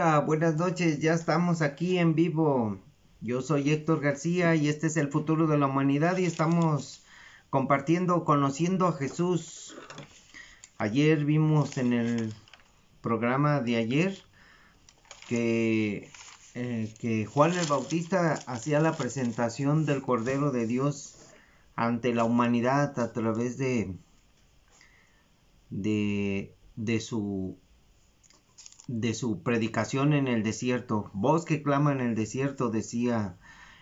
Hola, buenas noches, ya estamos aquí en vivo. Yo soy Héctor García y este es el futuro de la humanidad y estamos compartiendo, conociendo a Jesús. Ayer vimos en el programa de ayer que, que Juan el Bautista hacía la presentación del Cordero de Dios ante la humanidad a través de su predicación en el desierto. Voz que clama en el desierto, decía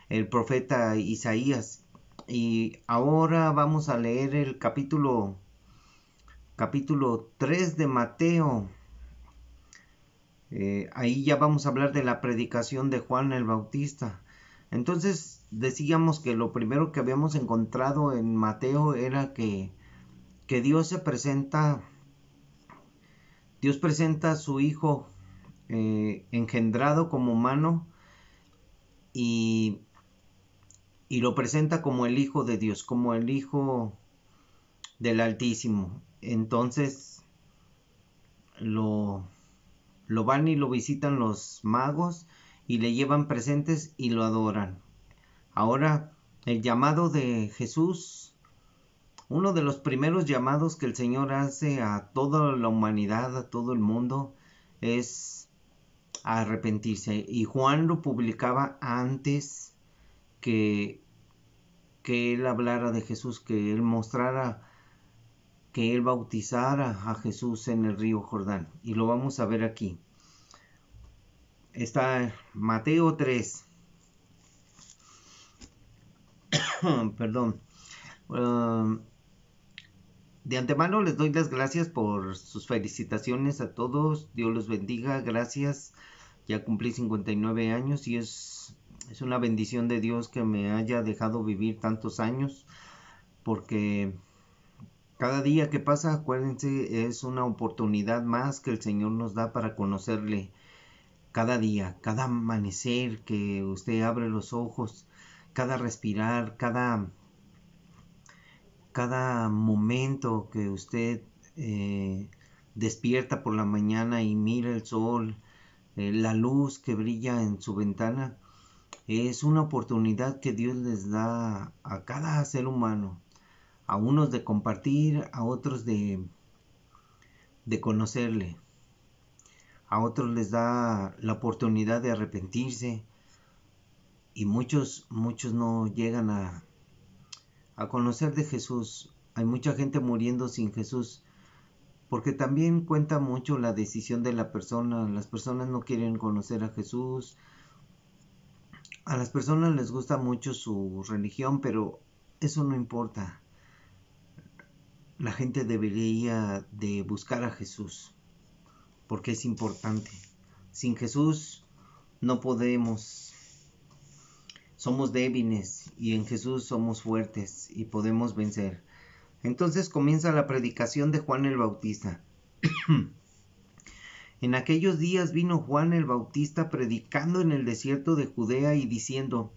el profeta Isaías. Y ahora vamos a leer el capítulo 3 de Mateo. Ahí ya vamos a hablar de la predicación de Juan el Bautista. Entonces decíamos que lo primero que habíamos encontrado en Mateo era que Dios presenta a su Hijo engendrado como humano y lo presenta como el Hijo de Dios, como el Hijo del Altísimo. Entonces lo van y lo visitan los magos y le llevan presentes y lo adoran. Ahora, el llamado de Jesús, uno de los primeros llamados que el Señor hace a toda la humanidad, a todo el mundo, es a arrepentirse. Y Juan lo publicaba antes que él hablara de Jesús, que él mostrara, que él bautizara a Jesús en el río Jordán. Y lo vamos a ver aquí. Está Mateo 3. Perdón. De antemano les doy las gracias por sus felicitaciones a todos. Dios los bendiga. Gracias. Ya cumplí 59 años y es una bendición de Dios que me haya dejado vivir tantos años, porque cada día que pasa, acuérdense, es una oportunidad más que el Señor nos da para conocerle. Cada día, cada amanecer que usted abre los ojos, cada respirar, cada momento que usted despierta por la mañana y mira el sol, la luz que brilla en su ventana, es una oportunidad que Dios les da a cada ser humano, a unos de compartir, a otros de conocerle, a otros les da la oportunidad de arrepentirse y muchos no llegan a conocer de Jesús. Hay mucha gente muriendo sin Jesús, porque también cuenta mucho la decisión de la persona. Las personas no quieren conocer a Jesús. A las personas les gusta mucho su religión, pero eso no importa. La gente debería de buscar a Jesús, porque es importante. Sin Jesús no podemos. Somos débiles y en Jesús somos fuertes y podemos vencer. Entonces comienza la predicación de Juan el Bautista. En aquellos días vino Juan el Bautista predicando en el desierto de Judea y diciendo: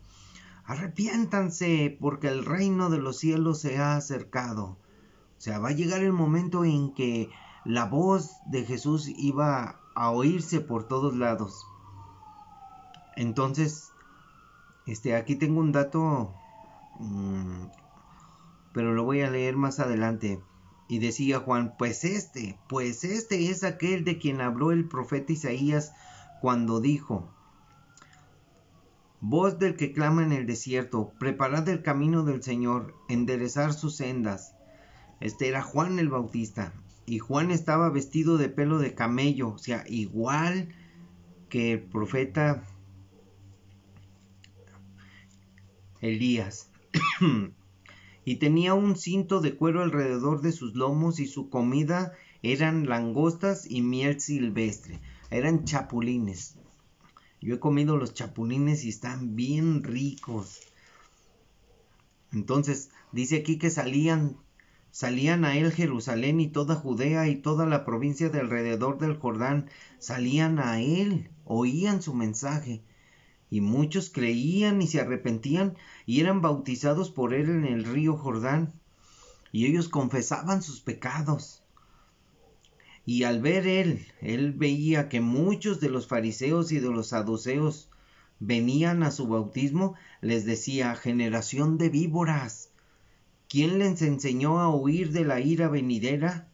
arrepiéntanse, porque el reino de los cielos se ha acercado. O sea, va a llegar el momento en que la voz de Jesús iba a oírse por todos lados. Entonces, aquí tengo un dato, pero lo voy a leer más adelante. Y decía Juan: pues este es aquel de quien habló el profeta Isaías cuando dijo: voz del que clama en el desierto, preparad el camino del Señor, enderezar sus sendas. Este era Juan el Bautista. Y Juan estaba vestido de pelo de camello, o sea, igual que el profeta Elías. Y tenía un cinto de cuero alrededor de sus lomos, y su comida eran langostas y miel silvestre. Eran chapulines. Yo he comido los chapulines y están bien ricos. Entonces dice aquí que salían a él Jerusalén y toda Judea y toda la provincia de alrededor del Jordán. Salían a él, oían su mensaje. Y muchos creían y se arrepentían y eran bautizados por él en el río Jordán. Y ellos confesaban sus pecados. Y al ver él veía que muchos de los fariseos y de los saduceos venían a su bautismo, les decía: generación de víboras, ¿quién les enseñó a huir de la ira venidera?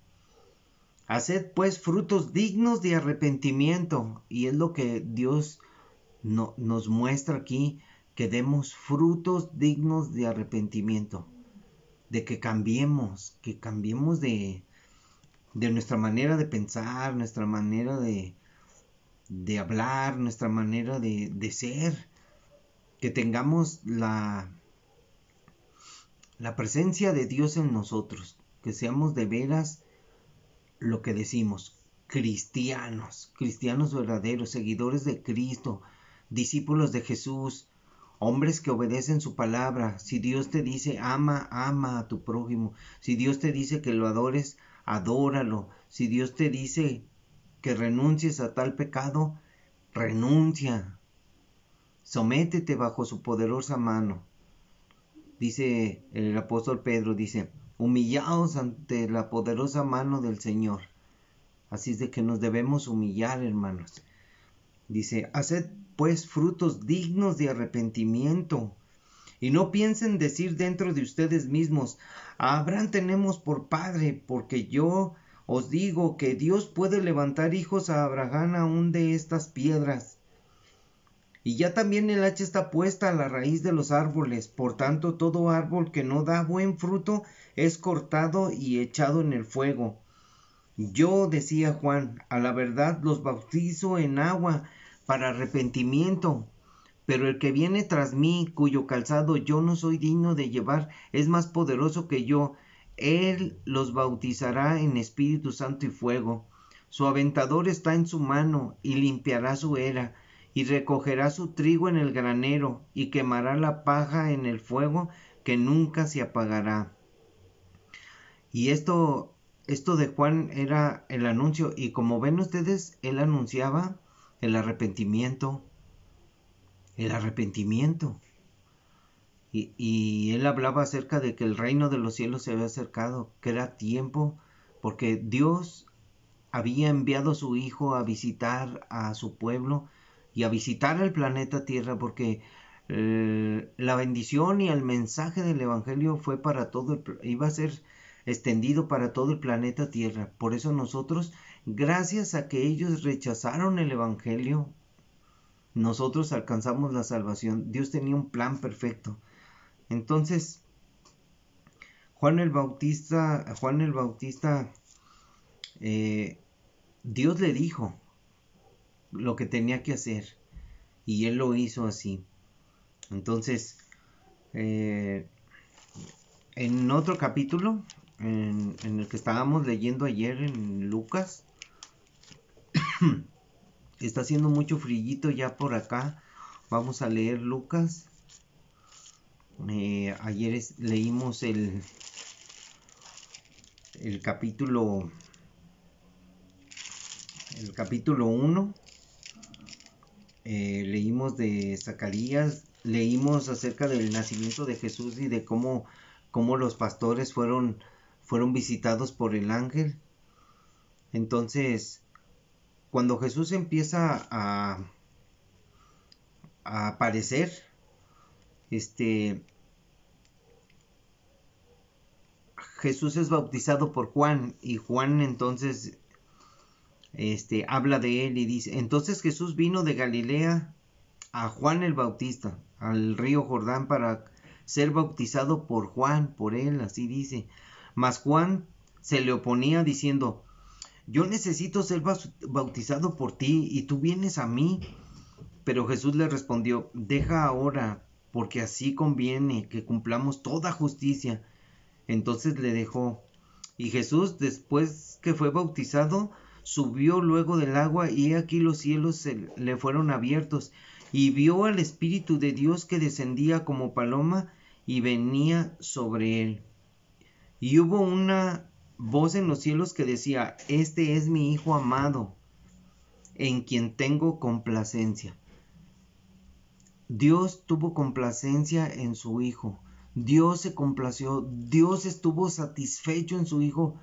Haced pues frutos dignos de arrepentimiento. Y es lo que Dios nos muestra aquí, que demos frutos dignos de arrepentimiento, de que cambiemos de nuestra manera de pensar, nuestra manera de hablar, nuestra manera de ser, que tengamos la presencia de Dios en nosotros, que seamos de veras lo que decimos, cristianos verdaderos, seguidores de Cristo, discípulos de Jesús, hombres que obedecen su palabra. Si Dios te dice ama a tu prójimo, si Dios te dice que lo adores, adóralo. Si Dios te dice que renuncies a tal pecado, renuncia. Sométete bajo su poderosa mano. Dice el apóstol Pedro, dice: humillaos ante la poderosa mano del Señor. Así es de que nos debemos humillar, hermanos. Dice: haced pues frutos dignos de arrepentimiento. Y no piensen decir dentro de ustedes mismos: a Abraham tenemos por padre, porque yo os digo que Dios puede levantar hijos a Abraham aún de estas piedras. Y ya también el hacha está puesta a la raíz de los árboles. Por tanto, todo árbol que no da buen fruto es cortado y echado en el fuego. Yo, decía Juan, a la verdad los bautizo en agua para arrepentimiento, pero el que viene tras mí, cuyo calzado yo no soy digno de llevar, es más poderoso que yo. Él los bautizará en Espíritu Santo y fuego. Su aventador está en su mano, y limpiará su era, y recogerá su trigo en el granero, y quemará la paja en el fuego, que nunca se apagará. Y esto de Juan era el anuncio, y como ven ustedes, él anunciaba el arrepentimiento. Y él hablaba acerca de que el reino de los cielos se había acercado, que era tiempo, porque Dios había enviado a su Hijo a visitar a su pueblo y a visitar el planeta Tierra, porque la bendición y el mensaje del Evangelio fue para todo, iba a ser extendido para todo el planeta Tierra. Por eso nosotros, gracias a que ellos rechazaron el Evangelio, nosotros alcanzamos la salvación. Dios tenía un plan perfecto. Entonces, Juan el Bautista, Dios le dijo lo que tenía que hacer, y él lo hizo así. Entonces, en otro capítulo, en el que estábamos leyendo ayer, en Lucas, está haciendo mucho frillito ya por acá. Vamos a leer Lucas. Ayer leímos el capítulo 1. Leímos de Zacarías, leímos acerca del nacimiento de Jesús y de cómo los pastores fueron visitados por el ángel. Entonces, cuando Jesús empieza a aparecer, Jesús es bautizado por Juan, y Juan entonces habla de él y dice: entonces Jesús vino de Galilea a Juan el Bautista, al río Jordán, para ser bautizado por Juan, por él, así dice. Mas Juan se le oponía diciendo: yo necesito ser bautizado por ti, y tú vienes a mí. Pero Jesús le respondió: deja ahora, porque así conviene que cumplamos toda justicia. Entonces le dejó. Y Jesús, después que fue bautizado, subió luego del agua, y he aquí los cielos le fueron abiertos, y vio al Espíritu de Dios que descendía como paloma y venía sobre él. Y hubo una voz en los cielos que decía: este es mi Hijo amado, en quien tengo complacencia. Dios tuvo complacencia en su Hijo. Dios se complació. Dios estuvo satisfecho en su Hijo.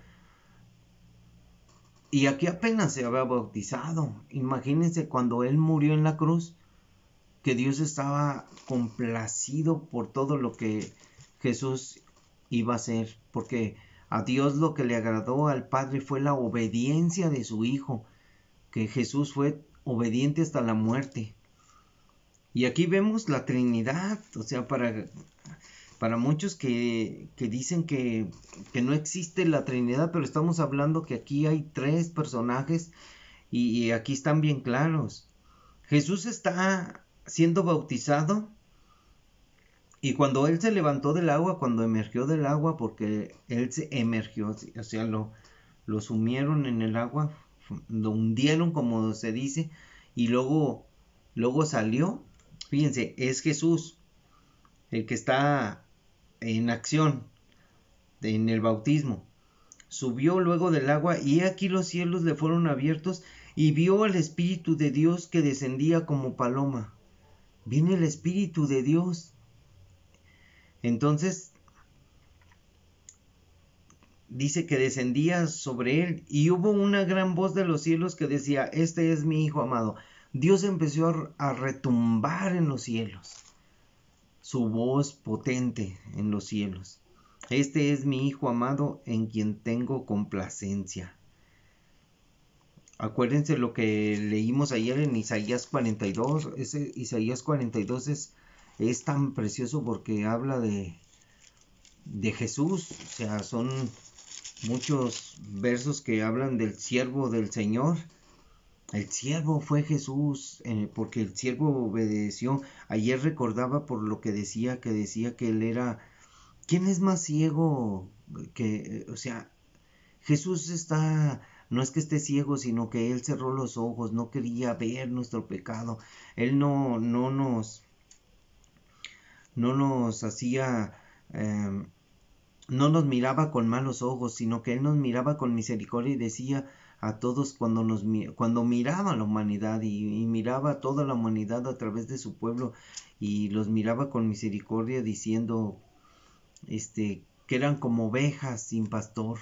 Y aquí apenas se había bautizado. Imagínense cuando él murió en la cruz, que Dios estaba complacido por todo lo que Jesús iba a hacer, porque a Dios lo que le agradó al Padre fue la obediencia de su Hijo, que Jesús fue obediente hasta la muerte. Y aquí vemos la Trinidad, o sea, para muchos que dicen que no existe la Trinidad, pero estamos hablando que aquí hay tres personajes y aquí están bien claros. Jesús está siendo bautizado y cuando él se levantó del agua, cuando emergió del agua, porque él se emergió, o sea, lo sumieron en el agua, lo hundieron como se dice, y luego salió. Fíjense, es Jesús el que está en acción en el bautismo. Subió luego del agua y aquí los cielos le fueron abiertos y vio al Espíritu de Dios que descendía como paloma. Viene el Espíritu de Dios. Entonces dice que descendía sobre él y hubo una gran voz de los cielos que decía, este es mi Hijo amado. Dios empezó a retumbar en los cielos, su voz potente en los cielos. Este es mi Hijo amado en quien tengo complacencia. Acuérdense lo que leímos ayer en Isaías 42. Ese Isaías 42 es tan precioso porque habla de Jesús. O sea, son muchos versos que hablan del siervo del Señor. El siervo fue Jesús, porque el siervo obedeció. Ayer recordaba por lo que decía que él era... ¿Quién es más ciego que, o sea, Jesús está, no es que esté ciego, sino que él cerró los ojos, no quería ver nuestro pecado. Él no nos hacía, no nos miraba con malos ojos, sino que él nos miraba con misericordia y decía a todos cuando miraba a la humanidad y miraba a toda la humanidad a través de su pueblo y los miraba con misericordia diciendo, que eran como ovejas sin pastor.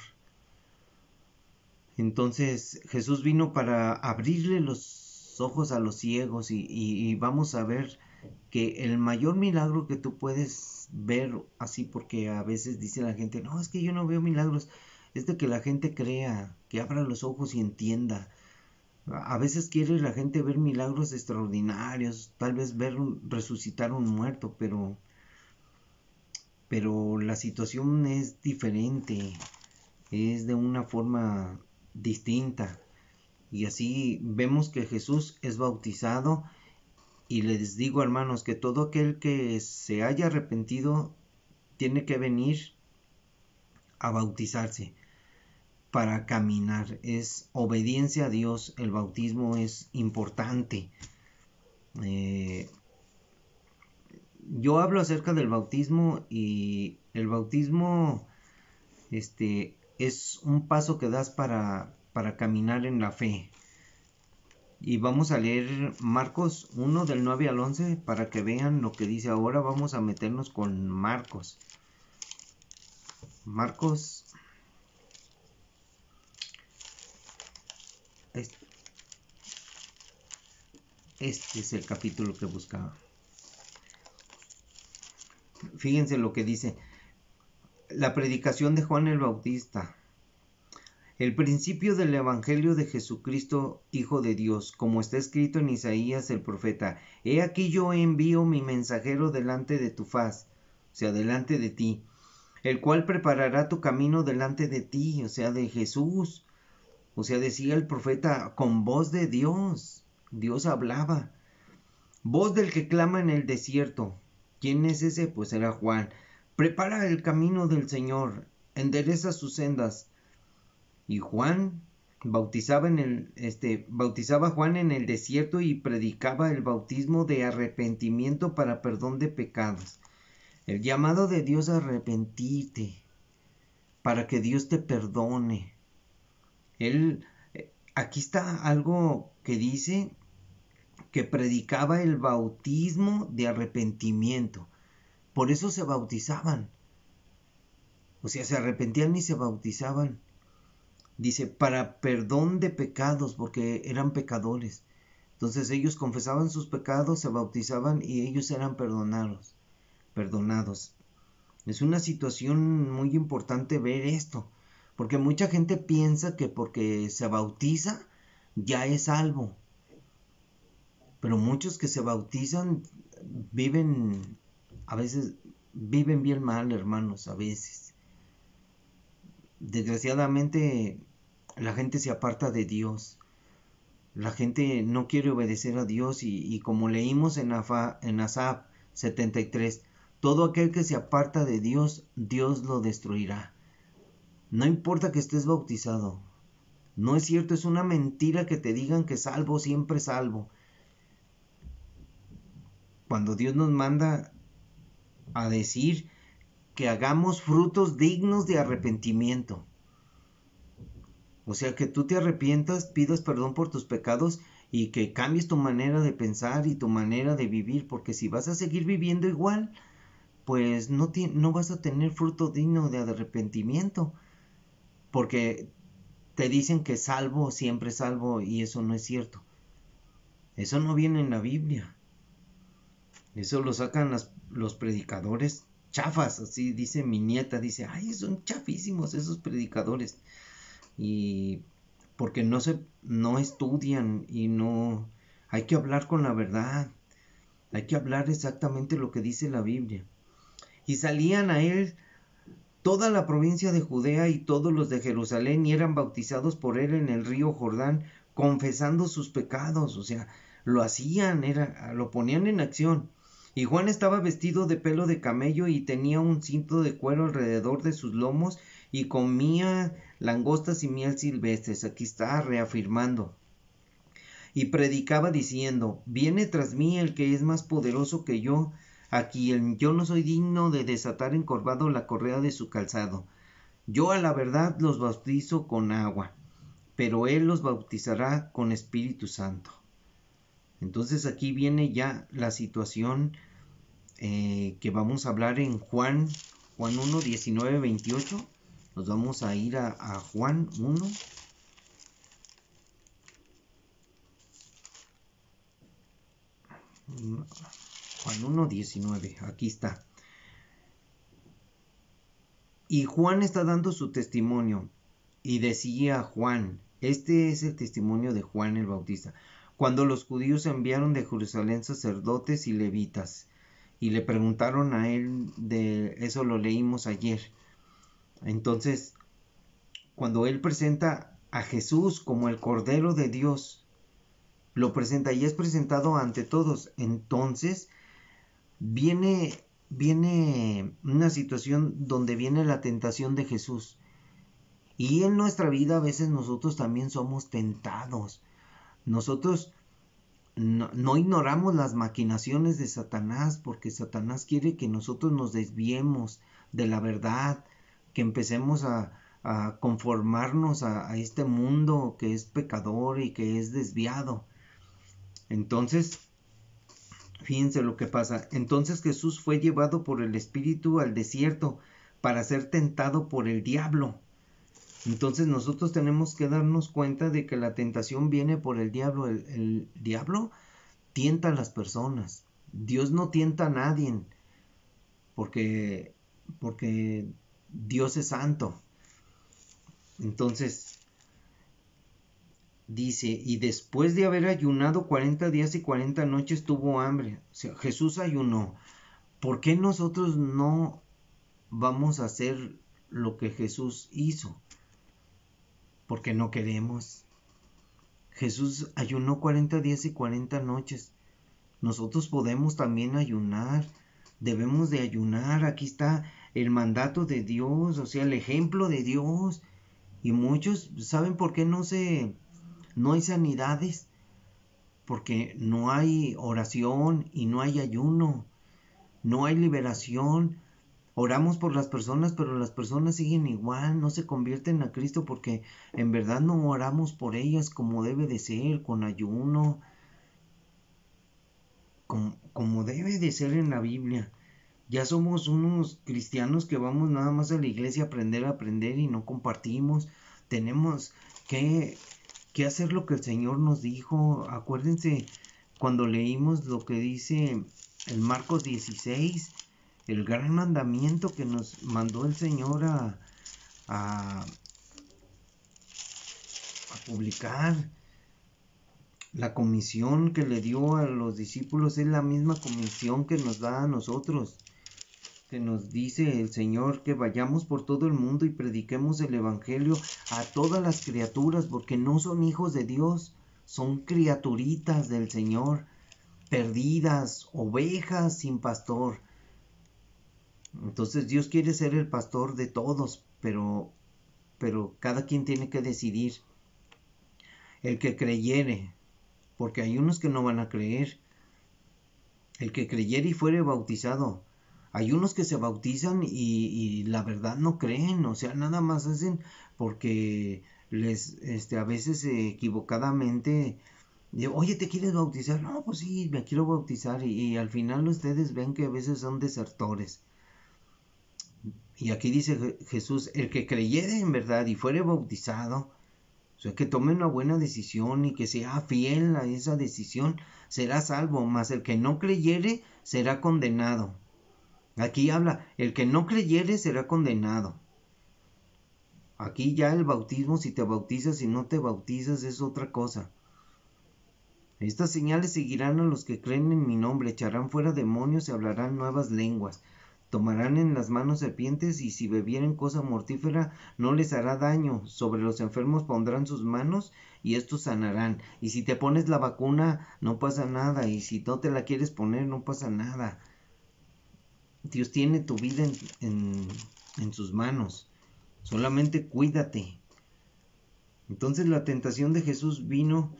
Entonces Jesús vino para abrirle los ojos a los ciegos y vamos a ver que el mayor milagro que tú puedes ver así, porque a veces dice la gente, no, es que yo no veo milagros, es de que la gente crea, que abra los ojos y entienda. A veces quiere la gente ver milagros extraordinarios, tal vez ver resucitar un muerto, pero la situación es diferente, es de una forma distinta. Y así vemos que Jesús es bautizado y les digo, hermanos, que todo aquel que se haya arrepentido tiene que venir a bautizarse para caminar. Es obediencia a Dios, el bautismo es importante. Yo hablo acerca del bautismo y el bautismo es un paso que das para caminar en la fe. Y vamos a leer Marcos 1 del 9 al 11 para que vean lo que dice. Ahora vamos a meternos con Marcos. Marcos. Este es el capítulo que buscaba. Fíjense lo que dice. La predicación de Juan el Bautista. El principio del Evangelio de Jesucristo, Hijo de Dios, como está escrito en Isaías el profeta. He aquí yo envío mi mensajero delante de tu faz, o sea, delante de ti, el cual preparará tu camino delante de ti, o sea, de Jesús. O sea, decía el profeta con voz de Dios. Dios hablaba. Voz del que clama en el desierto. ¿Quién es ese? Pues era Juan. Prepara el camino del Señor, endereza sus sendas. Y Juan bautizaba Juan en el desierto y predicaba el bautismo de arrepentimiento para perdón de pecados. El llamado de Dios a arrepentirte, para que Dios te perdone. Aquí está algo que dice que predicaba el bautismo de arrepentimiento. Por eso se bautizaban. O sea, se arrepentían y se bautizaban. Dice, para perdón de pecados, porque eran pecadores. Entonces ellos confesaban sus pecados, se bautizaban y ellos eran perdonados. Es una situación muy importante ver esto, porque mucha gente piensa que porque se bautiza ya es salvo. Pero muchos que se bautizan viven, a veces viven bien mal, hermanos, a veces. Desgraciadamente la gente se aparta de Dios. La gente no quiere obedecer a Dios y como leímos en Asaf 73, todo aquel que se aparta de Dios, Dios lo destruirá. No importa que estés bautizado. No es cierto, es una mentira que te digan que salvo, siempre salvo. Cuando Dios nos manda a decir que hagamos frutos dignos de arrepentimiento. O sea, que tú te arrepientas, pidas perdón por tus pecados y que cambies tu manera de pensar y tu manera de vivir, porque si vas a seguir viviendo igual, pues no vas a tener fruto digno de arrepentimiento, porque te dicen que salvo, siempre salvo, y eso no es cierto. Eso no viene en la Biblia. Eso lo sacan los predicadores chafas, así dice mi nieta, dice, ay, son chafísimos esos predicadores. Y porque no estudian y no hay que hablar con la verdad. Hay que hablar exactamente lo que dice la Biblia. Y salían a él toda la provincia de Judea y todos los de Jerusalén y eran bautizados por él en el río Jordán, confesando sus pecados. O sea, lo hacían, lo ponían en acción. Y Juan estaba vestido de pelo de camello y tenía un cinto de cuero alrededor de sus lomos y comía langostas y miel silvestres. Aquí está reafirmando. Y predicaba diciendo, viene tras mí el que es más poderoso que yo, a quien yo no soy digno de desatar encorvado la correa de su calzado. Yo a la verdad los bautizo con agua, pero él los bautizará con Espíritu Santo. Entonces aquí viene ya la situación que vamos a hablar en Juan 1, 19, 28. Nos vamos a ir a Juan 1. Juan 1, 19. Aquí está. Y Juan está dando su testimonio. Y decía Juan, este es el testimonio de Juan el Bautista. Cuando los judíos enviaron de Jerusalén sacerdotes y levitas, y le preguntaron a él, de eso lo leímos ayer. Entonces, cuando él presenta a Jesús como el Cordero de Dios, lo presenta y es presentado ante todos. Entonces, viene una situación donde viene la tentación de Jesús. Y en nuestra vida a veces nosotros también somos tentados. Nosotros no ignoramos las maquinaciones de Satanás, porque Satanás quiere que nosotros nos desviemos de la verdad, que empecemos a conformarnos a este mundo que es pecador y que es desviado. Entonces, fíjense lo que pasa. Entonces Jesús fue llevado por el Espíritu al desierto para ser tentado por el diablo. Entonces nosotros tenemos que darnos cuenta de que la tentación viene por el diablo. El diablo tienta a las personas. Dios no tienta a nadie porque Dios es santo. Entonces dice, y después de haber ayunado 40 días y 40 noches tuvo hambre. O sea, Jesús ayunó. ¿Por qué nosotros no vamos a hacer lo que Jesús hizo? Porque no queremos. Jesús ayunó 40 días y 40 noches. Nosotros podemos también ayunar. Debemos de ayunar. Aquí está el mandato de Dios, o sea, el ejemplo de Dios. Y muchos, ¿saben por qué no hay sanidades? Porque no hay oración y no hay ayuno. No hay liberación. Oramos por las personas, pero las personas siguen igual, no se convierten a Cristo porque en verdad no oramos por ellas como debe de ser, con ayuno, como debe de ser en la Biblia. Ya somos unos cristianos que vamos nada más a la iglesia a aprender y no compartimos. tenemos que hacer lo que el Señor nos dijo. Acuérdense cuando leímos lo que dice en Marcos 16, el gran mandamiento que nos mandó el Señor a publicar. La comisión que le dio a los discípulos es la misma comisión que nos da a nosotros, que nos dice el Señor que vayamos por todo el mundo y prediquemos el Evangelio a todas las criaturas, porque no son hijos de Dios, son criaturitas del Señor, perdidas, ovejas sin pastor. Entonces Dios quiere ser el pastor de todos, pero cada quien tiene que decidir. El que creyere, porque hay unos que no van a creer. El que creyere y fuere bautizado. Hay unos que se bautizan y la verdad no creen, o sea, nada más hacen porque les, a veces equivocadamente, oye, ¿te quieres bautizar? No, pues sí, me quiero bautizar, y al final ustedes ven que a veces son desertores. Y aquí dice Jesús, el que creyere en verdad y fuere bautizado, o sea, que tome una buena decisión y que sea fiel a esa decisión, será salvo, mas el que no creyere será condenado. Aquí habla, el que no creyere será condenado. Aquí ya el bautismo, si te bautizas y no te bautizas, es otra cosa. Estas señales seguirán a los que creen en mi nombre, echarán fuera demonios y hablarán nuevas lenguas. Tomarán en las manos serpientes y si bebieren cosa mortífera no les hará daño. Sobre los enfermos pondrán sus manos y estos sanarán. Y si te pones la vacuna no pasa nada, y si no te la quieres poner no pasa nada. Dios tiene tu vida en sus manos. Solamente cuídate. Entonces la tentación de Jesús vino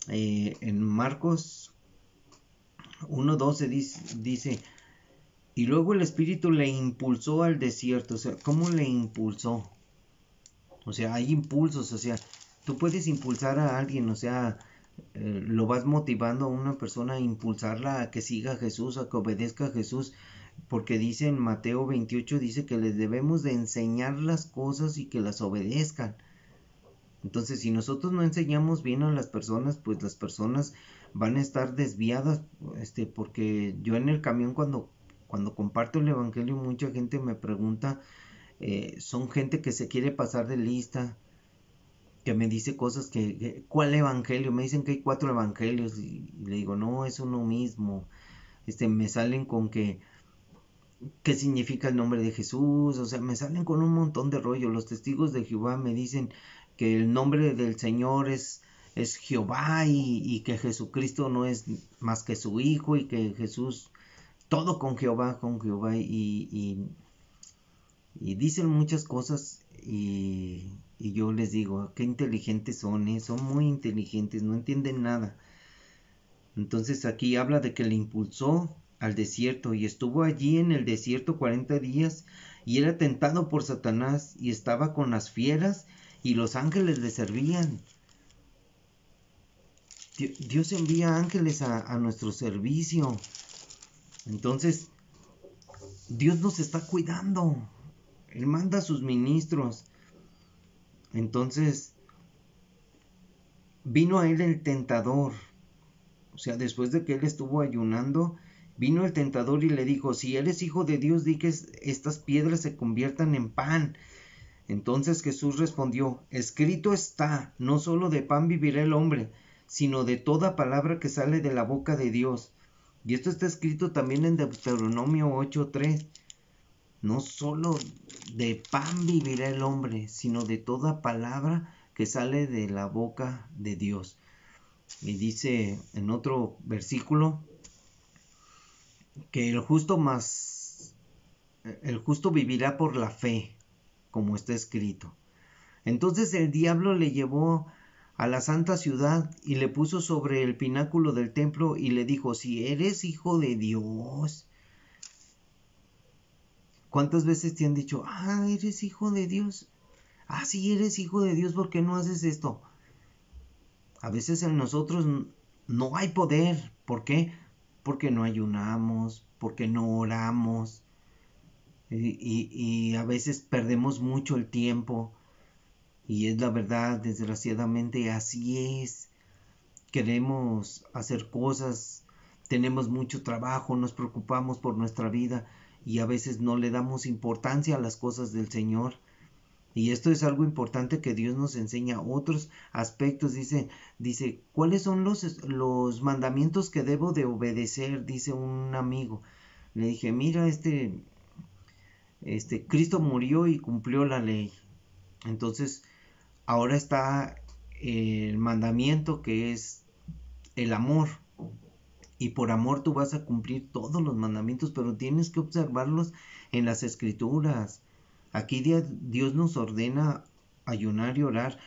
en Marcos 1:12 dice, y luego el Espíritu le impulsó al desierto. O sea, ¿cómo le impulsó? O sea, hay impulsos, o sea, tú puedes impulsar a alguien, o sea, lo vas motivando a una persona a impulsarla a que siga a Jesús, a que obedezca a Jesús, porque dice en Mateo 28, dice que les debemos de enseñar las cosas y que las obedezcan. Entonces, si nosotros no enseñamos bien a las personas, pues las personas van a estar desviadas, porque yo en el camión cuando comparto el evangelio, mucha gente me pregunta, son gente que se quiere pasar de lista, que me dice cosas ¿cuál evangelio? Me dicen que hay 4 evangelios y le digo, no, es uno mismo. Me salen con qué significa el nombre de Jesús, o sea, me salen con un montón de rollo. Los testigos de Jehová me dicen que el nombre del Señor es Jehová y que Jesucristo no es más que su Hijo y que Jesús, todo con Jehová y dicen muchas cosas y yo les digo, qué inteligentes son, son muy inteligentes, no entienden nada. Entonces aquí habla de que le impulsó al desierto y estuvo allí en el desierto 40 días y era tentado por Satanás y estaba con las fieras y los ángeles le servían. Dios envía ángeles a nuestro servicio. Entonces Dios nos está cuidando. Él manda a sus ministros. Entonces vino a él el tentador. O sea, después de que él estuvo ayunando, vino el tentador y le dijo, si eres hijo de Dios, di que estas piedras se conviertan en pan. Entonces Jesús respondió, escrito está, no solo de pan vivirá el hombre, sino de toda palabra que sale de la boca de Dios. Y esto está escrito también en Deuteronomio 8:3. No solo de pan vivirá el hombre, sino de toda palabra que sale de la boca de Dios. Y dice en otro versículo que el justo vivirá por la fe, como está escrito. Entonces el diablo le llevó a la santa ciudad y le puso sobre el pináculo del templo y le dijo, si eres hijo de Dios. ¿Cuántas veces te han dicho, eres hijo de Dios? Sí, eres hijo de Dios, ¿por qué no haces esto? A veces en nosotros no hay poder. ¿Por qué? Porque no ayunamos, porque no oramos. Y a veces perdemos mucho el tiempo. Y es la verdad, desgraciadamente así es. Queremos hacer cosas, tenemos mucho trabajo, nos preocupamos por nuestra vida y a veces no le damos importancia a las cosas del Señor. Y esto es algo importante que Dios nos enseña. Otros aspectos, dice, ¿cuáles son los mandamientos que debo de obedecer? Dice un amigo. Le dije, mira, Cristo murió y cumplió la ley. Entonces, ahora está el mandamiento que es el amor. Y por amor tú vas a cumplir todos los mandamientos, pero tienes que observarlos en las escrituras. Aquí Dios nos ordena ayunar y orar.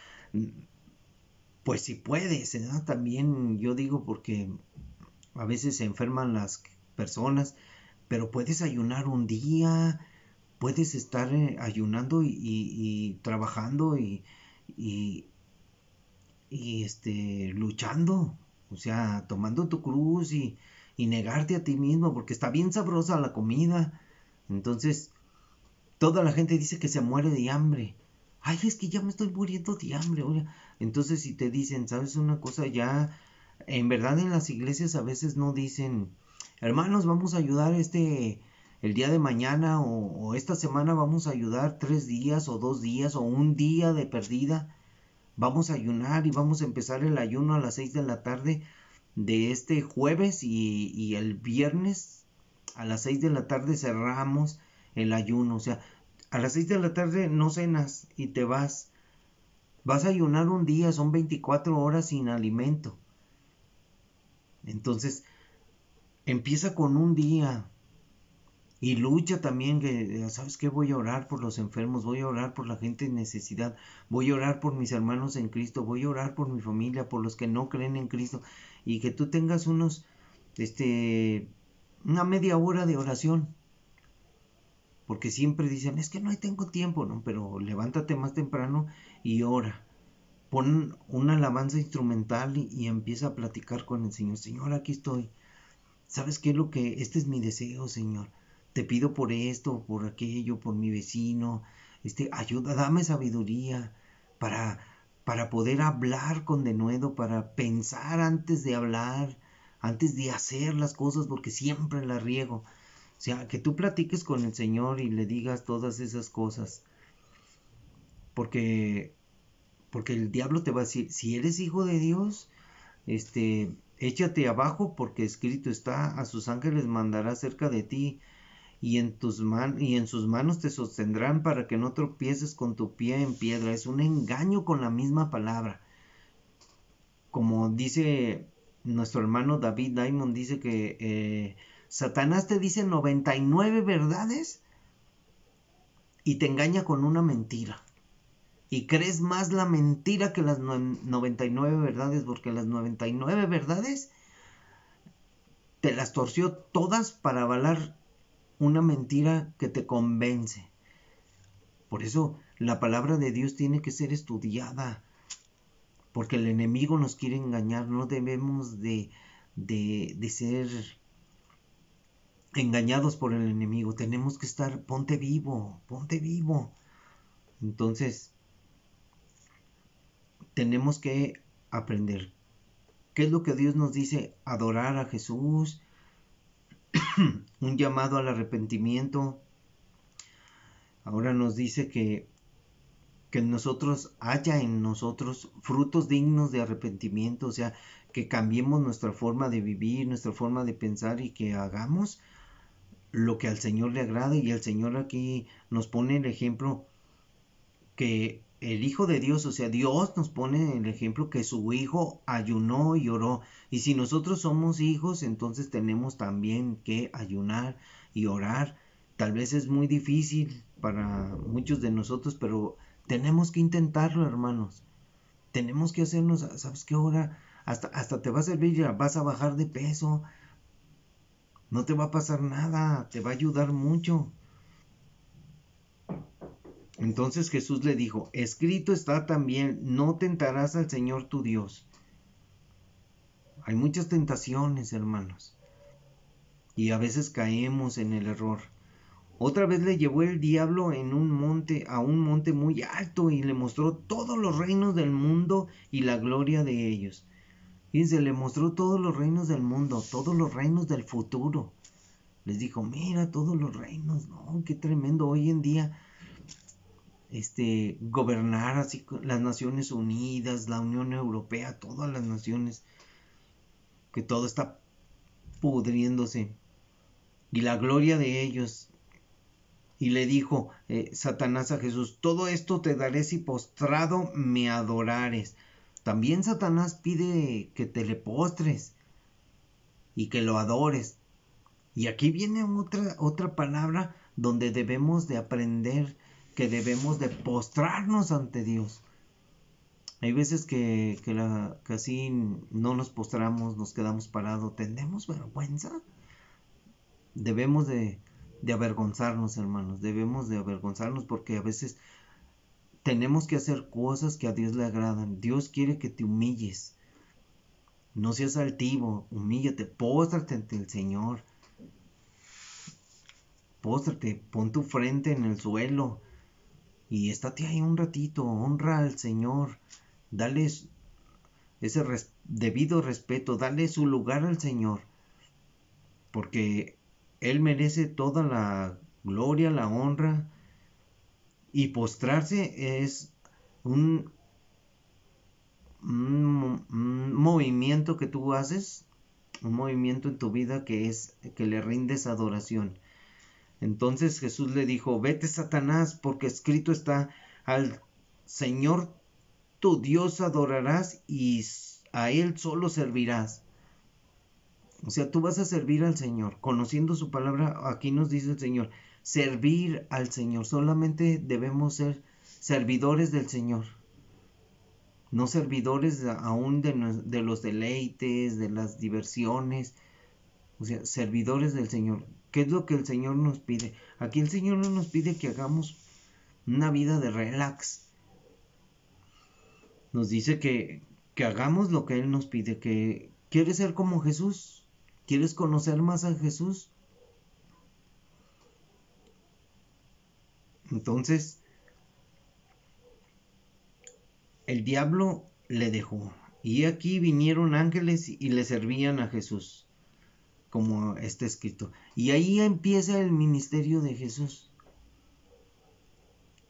Pues si puedes, ¿no? También yo digo porque a veces se enferman las personas, pero puedes ayunar un día, puedes estar ayunando y trabajando y, luchando, o sea, tomando tu cruz y negarte a ti mismo, porque está bien sabrosa la comida. Entonces, toda la gente dice que se muere de hambre. Ay, es que ya me estoy muriendo de hambre. Oye. Entonces, si te dicen, ¿sabes una cosa? Ya, en verdad en las iglesias a veces no dicen, hermanos, vamos a ayudar el día de mañana o esta semana vamos a ayudar 3 días o 2 días o un día de perdida. Vamos a ayunar y vamos a empezar el ayuno a las 6 de la tarde de este jueves y el viernes a las 6 de la tarde cerramos el ayuno. O sea, a las 6 de la tarde no cenas y te vas. Vas a ayunar un día, son 24 horas sin alimento. Entonces, empieza con un día y lucha también, que, ¿sabes qué? Voy a orar por los enfermos, voy a orar por la gente en necesidad, voy a orar por mis hermanos en Cristo, voy a orar por mi familia, por los que no creen en Cristo, y que tú tengas una media hora de oración, porque siempre dicen, es que no tengo tiempo, ¿no? Pero levántate más temprano y ora. Pon una alabanza instrumental y empieza a platicar con el Señor. Señor, aquí estoy. ¿Sabes qué es lo que? Este es mi deseo, Señor. Te pido por esto, por aquello, por mi vecino. Ayuda, dame sabiduría para, para poder hablar con denuedo, para pensar antes de hablar, antes de hacer las cosas, porque siempre las riego. O sea, que tú platiques con el Señor y le digas todas esas cosas. Porque, porque el diablo te va a decir, si eres hijo de Dios, échate abajo porque escrito está, a sus ángeles mandará cerca de ti y en sus manos te sostendrán para que no tropieces con tu pie en piedra. Es un engaño con la misma palabra. Como dice nuestro hermano David Diamond, dice que Satanás te dice 99 verdades y te engaña con una mentira. Y crees más la mentira que las 99 verdades, porque las 99 verdades te las torció todas para avalar una mentira que te convence. Por eso la palabra de Dios tiene que ser estudiada, porque el enemigo nos quiere engañar. No debemos de ser engañados por el enemigo. Tenemos que estar, ponte vivo, ponte vivo. Entonces, tenemos que aprender. ¿Qué es lo que Dios nos dice? Adorar a Jesús, un llamado al arrepentimiento. Ahora nos dice que haya en nosotros frutos dignos de arrepentimiento, o sea, que cambiemos nuestra forma de vivir, nuestra forma de pensar y que hagamos lo que al Señor le agrada. Y el Señor aquí nos pone el ejemplo que el Hijo de Dios, o sea, Dios nos pone el ejemplo que su Hijo ayunó y oró. Y si nosotros somos hijos, entonces tenemos también que ayunar y orar. Tal vez es muy difícil para muchos de nosotros, pero tenemos que intentarlo, hermanos. Tenemos que hacernos, ¿sabes qué? Ahora hasta te va a servir, vas a bajar de peso. No te va a pasar nada, te va a ayudar mucho. Entonces Jesús le dijo, escrito está también, no tentarás al Señor tu Dios. Hay muchas tentaciones, hermanos, y a veces caemos en el error. Otra vez le llevó el diablo en un monte, a un monte muy alto, y le mostró todos los reinos del mundo y la gloria de ellos. Fíjense, le mostró todos los reinos del mundo, todos los reinos del futuro. Les dijo, mira todos los reinos, no, qué tremendo hoy en día, gobernar así las Naciones Unidas, la Unión Europea, todas las naciones, que todo está pudriéndose, y la gloria de ellos. Y le dijo Satanás a Jesús, todo esto te daré si postrado me adorares. También Satanás pide que te le postres y que lo adores. Y aquí viene otra palabra donde debemos de aprender que debemos de postrarnos ante Dios. Hay veces que así no nos postramos, nos quedamos parados, ¿tenemos vergüenza? Debemos de avergonzarnos, hermanos, debemos de avergonzarnos, porque a veces tenemos que hacer cosas que a Dios le agradan. Dios quiere que te humilles, no seas altivo, humíllate, póstrate ante el Señor. Póstrate, pon tu frente en el suelo y estate ahí un ratito, honra al Señor, dale ese debido respeto, dale su lugar al Señor, porque Él merece toda la gloria, la honra, y postrarse es un movimiento que tú haces, un movimiento en tu vida que le rindes adoración. Entonces Jesús le dijo, vete Satanás, porque escrito está, al Señor tu Dios adorarás y a Él solo servirás. O sea, tú vas a servir al Señor, conociendo su palabra. Aquí nos dice el Señor, servir al Señor. Solamente debemos ser servidores del Señor, no servidores aún de los deleites, de las diversiones. O sea, servidores del Señor. ¿Qué es lo que el Señor nos pide? Aquí el Señor no nos pide que hagamos una vida de relax. Nos dice que hagamos lo que Él nos pide. Que ¿quieres ser como Jesús? ¿Quieres conocer más a Jesús? Entonces, el diablo le dejó. Y aquí vinieron ángeles y le servían a Jesús, como está escrito. Y ahí empieza el ministerio de Jesús.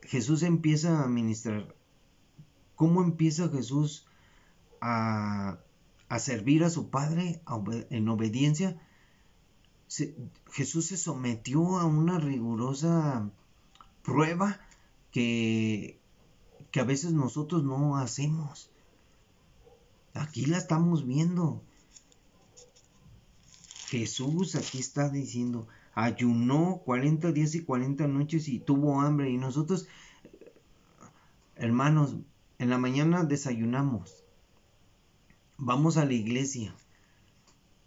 Jesús empieza a ministrar. ¿Cómo empieza Jesús a servir a su Padre en obediencia? Jesús se sometió a una rigurosa prueba que a veces nosotros no hacemos. Aquí la estamos viendo. Jesús aquí está diciendo, ayunó 40 días y 40 noches y tuvo hambre. Y nosotros, hermanos, en la mañana desayunamos, vamos a la iglesia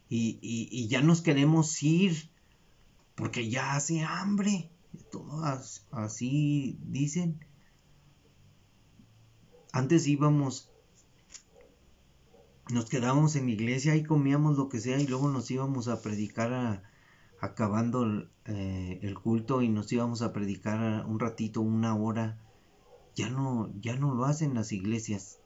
y ya nos queremos ir porque ya hace hambre. Todos así dicen. Antes íbamos, nos quedábamos en la iglesia y comíamos lo que sea y luego nos íbamos a predicar acabando el culto, y nos íbamos a predicar un ratito, una hora. Ya no lo hacen las iglesias.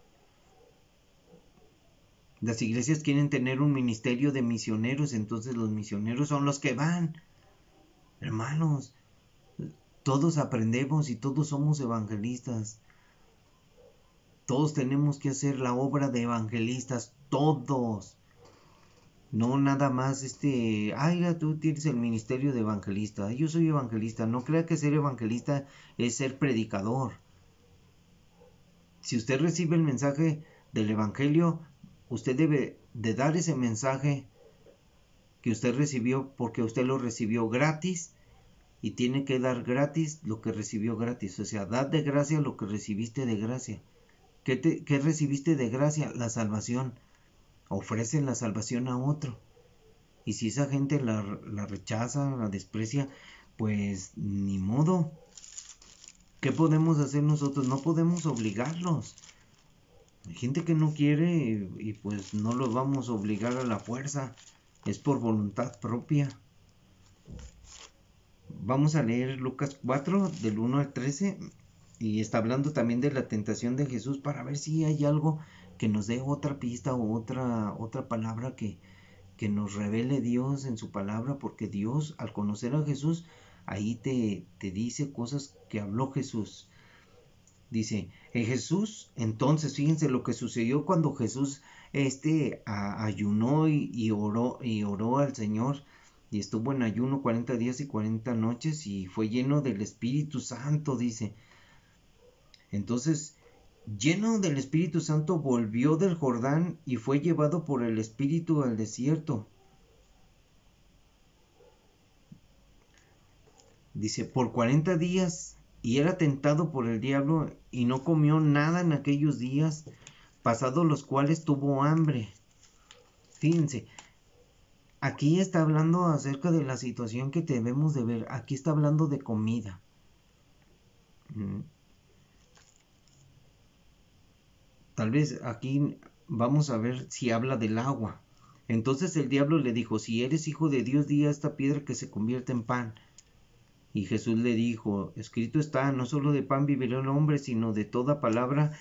Las iglesias quieren tener un ministerio de misioneros, entonces los misioneros son los que van. Hermanos, todos aprendemos y todos somos evangelistas. Todos tenemos que hacer la obra de evangelistas, todos. No nada más tú tienes el ministerio de evangelista. Yo soy evangelista. No crea que ser evangelista es ser predicador. Si usted recibe el mensaje del evangelio, usted debe de dar ese mensaje que usted recibió, porque usted lo recibió gratis y tiene que dar gratis lo que recibió gratis. O sea, dad de gracia lo que recibiste de gracia. ¿Qué recibiste de gracia? La salvación. Ofrecen la salvación a otro. Y si esa gente la rechaza, la desprecia, pues ni modo. ¿Qué podemos hacer nosotros? No podemos obligarlos. Hay gente que no quiere y pues no los vamos a obligar a la fuerza. Es por voluntad propia. Vamos a leer Lucas 4 del 1 al 13 y está hablando también de la tentación de Jesús para ver si hay algo que nos dé otra pista o otra palabra que nos revele Dios en su palabra, porque Dios al conocer a Jesús ahí te dice cosas que habló Jesús. Dice, en Jesús, entonces fíjense lo que sucedió cuando Jesús ayunó y oró al Señor y estuvo en ayuno 40 días y 40 noches y fue lleno del Espíritu Santo, dice. Entonces, lleno del Espíritu Santo, volvió del Jordán y fue llevado por el Espíritu al desierto. Dice, por 40 días, y era tentado por el diablo, y no comió nada en aquellos días, pasados los cuales tuvo hambre. Fíjense, aquí está hablando acerca de la situación que debemos de ver. Aquí está hablando de comida. Tal vez aquí vamos a ver si habla del agua. Entonces el diablo le dijo, si eres hijo de Dios, di a esta piedra que se convierta en pan. Y Jesús le dijo, escrito está, no solo de pan vivirá el hombre, sino de toda palabra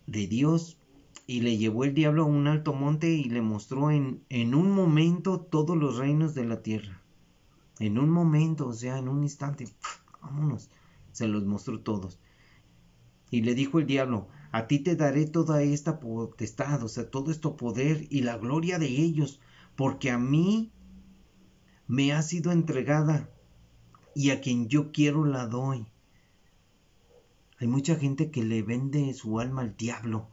de Dios. Y le llevó el diablo a un alto monte y le mostró en un momento todos los reinos de la tierra. En un momento, o sea, en un instante, vámonos, se los mostró todos. Y le dijo el diablo, a ti te daré toda esta potestad, o sea, todo este poder y la gloria de ellos, porque a mí me ha sido entregada y a quien yo quiero la doy. Hay mucha gente que le vende su alma al diablo.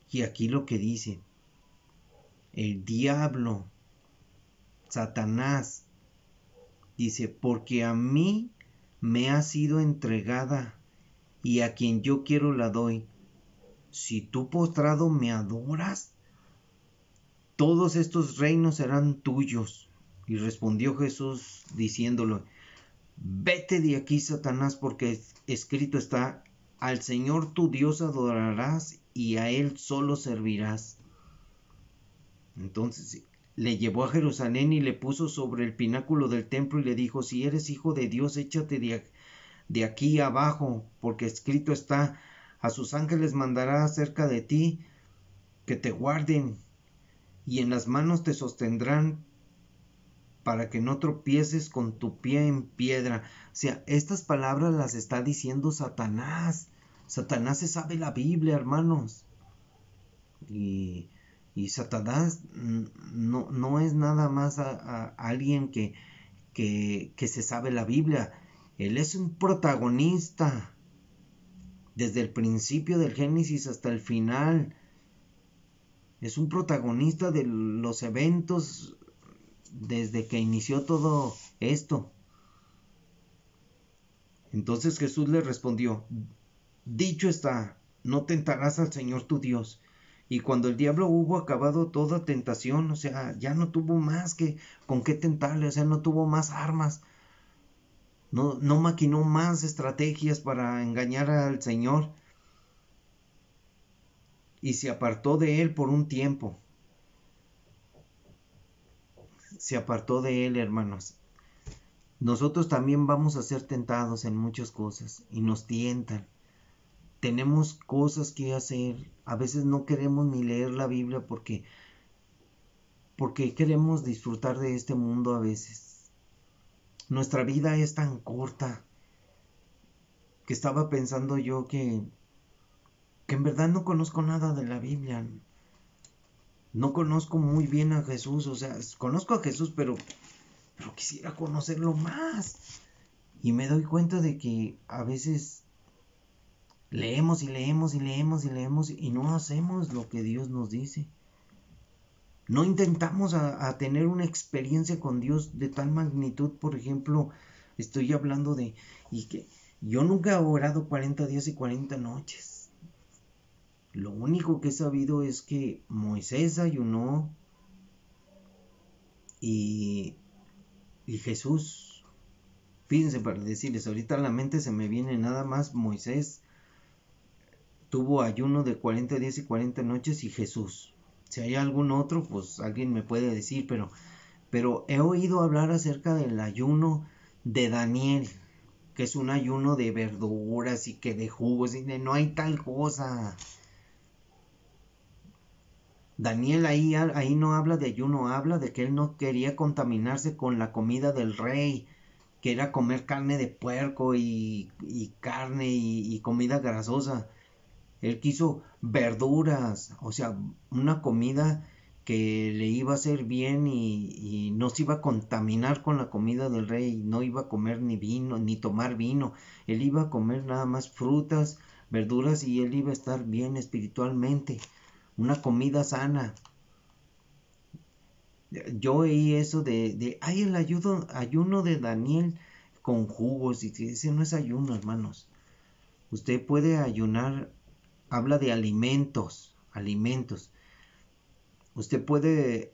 Y aquí lo que dice, el diablo, Satanás, dice, porque a mí me ha sido entregada y a quien yo quiero la doy. Si tú postrado me adoras, todos estos reinos serán tuyos. Y respondió Jesús diciéndole, vete de aquí, Satanás, porque escrito está, al Señor tu Dios adorarás y a Él solo servirás. Entonces le llevó a Jerusalén y le puso sobre el pináculo del templo y le dijo, si eres hijo de Dios, échate de aquí abajo, porque escrito está, a sus ángeles mandará acerca de ti, que te guarden, y en las manos te sostendrán, para que no tropieces con tu pie en piedra. O sea, estas palabras las está diciendo Satanás. Satanás se sabe la Biblia, hermanos. Y Satanás no es nada más a alguien que se sabe la Biblia. Él es un protagonista. Desde el principio del Génesis hasta el final. Es un protagonista de los eventos desde que inició todo esto. Entonces Jesús le respondió, dicho está, no tentarás al Señor tu Dios. Y cuando el diablo hubo acabado toda tentación, o sea, ya no tuvo más que con qué tentarle, o sea, no tuvo más armas, no maquinó más estrategias para engañar al Señor. Y se apartó de él por un tiempo. Se apartó de él, hermanos. Nosotros también vamos a ser tentados en muchas cosas y nos tientan. Tenemos cosas que hacer. A veces no queremos ni leer la Biblia porque queremos disfrutar de este mundo a veces. Nuestra vida es tan corta que estaba pensando yo que en verdad no conozco nada de la Biblia. No conozco muy bien a Jesús, o sea, conozco a Jesús, pero quisiera conocerlo más. Y me doy cuenta de que a veces leemos y leemos y leemos y leemos y no hacemos lo que Dios nos dice. No intentamos a tener una experiencia con Dios de tal magnitud. Por ejemplo, estoy hablando de y que yo nunca he orado 40 días y 40 noches. Lo único que he sabido es que Moisés ayunó y Jesús. Fíjense, para decirles, ahorita a la mente se me viene nada más Moisés tuvo ayuno de 40 días y 40 noches y Jesús. Si hay algún otro, pues alguien me puede decir, pero pero he oído hablar acerca del ayuno de Daniel, que es un ayuno de verduras y que de jugos, y no hay tal cosa. Daniel ahí no habla de ayuno, habla de que él no quería contaminarse con la comida del rey, que era comer carne de puerco y carne y comida grasosa. Él quiso verduras, o sea, una comida que le iba a hacer bien y no se iba a contaminar con la comida del rey, no iba a comer ni vino, ni tomar vino, él iba a comer nada más frutas, verduras y él iba a estar bien espiritualmente, una comida sana. Yo oí eso ay, el ayuno de Daniel con jugos, y ese no es ayuno, hermanos. Usted puede ayunar, habla de alimentos, alimentos. Usted puede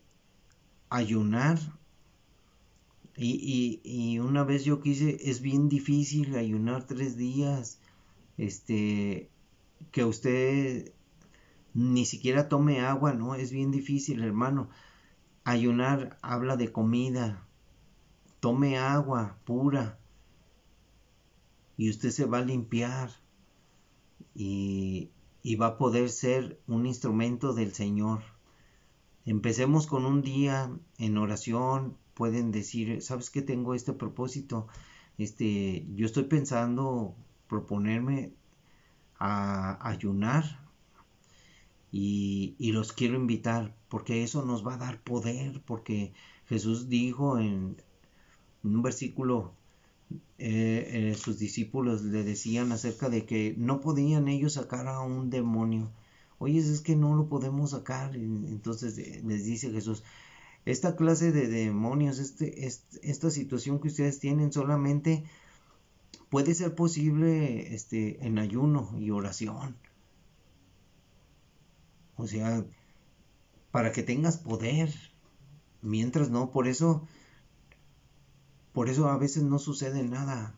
ayunar y una vez yo quise, es bien difícil ayunar 3 días, que usted ni siquiera tome agua, ¿no? Es bien difícil, hermano. Ayunar habla de comida, tome agua pura y usted se va a limpiar y, y va a poder ser un instrumento del Señor. Empecemos con un día en oración. Pueden decir, ¿sabes qué? Tengo este propósito. Yo estoy pensando proponerme a ayunar y los quiero invitar porque eso nos va a dar poder, porque Jesús dijo en un versículo, sus discípulos le decían acerca de que no podían ellos sacar a un demonio. Oye, es que no lo podemos sacar. Entonces les dice Jesús, esta clase de demonios, esta situación que ustedes tienen solamente puede ser posible en ayuno y oración. O sea, para que tengas poder. Mientras no, por eso a veces no sucede nada.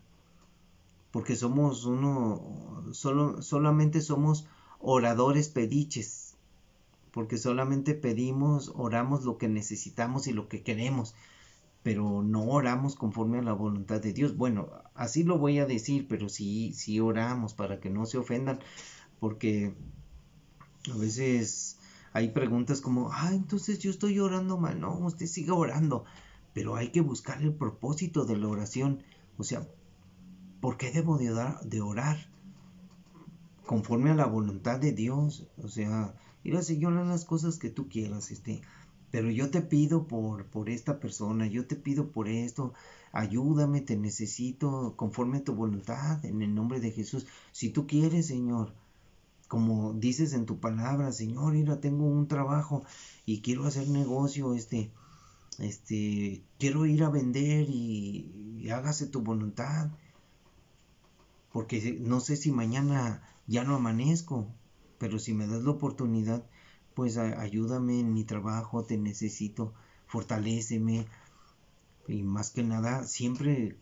Porque solamente somos oradores pediches. Porque solamente pedimos, oramos lo que necesitamos y lo que queremos, pero no oramos conforme a la voluntad de Dios. Bueno, así lo voy a decir, pero sí oramos para que no se ofendan, porque a veces hay preguntas como, entonces yo estoy orando mal. No, usted siga orando, pero hay que buscar el propósito de la oración. O sea, ¿por qué debo de orar? Conforme a la voluntad de Dios. O sea, mira, Señor, haz las cosas que tú quieras, pero yo te pido por esta persona, yo te pido por esto, ayúdame, te necesito conforme a tu voluntad, en el nombre de Jesús. Si tú quieres, Señor, como dices en tu palabra, Señor, mira, tengo un trabajo y quiero hacer negocio, quiero ir a vender y hágase tu voluntad, porque no sé si mañana ya no amanezco, pero si me das la oportunidad, pues ayúdame en mi trabajo, te necesito, fortaléceme, y más que nada, siempre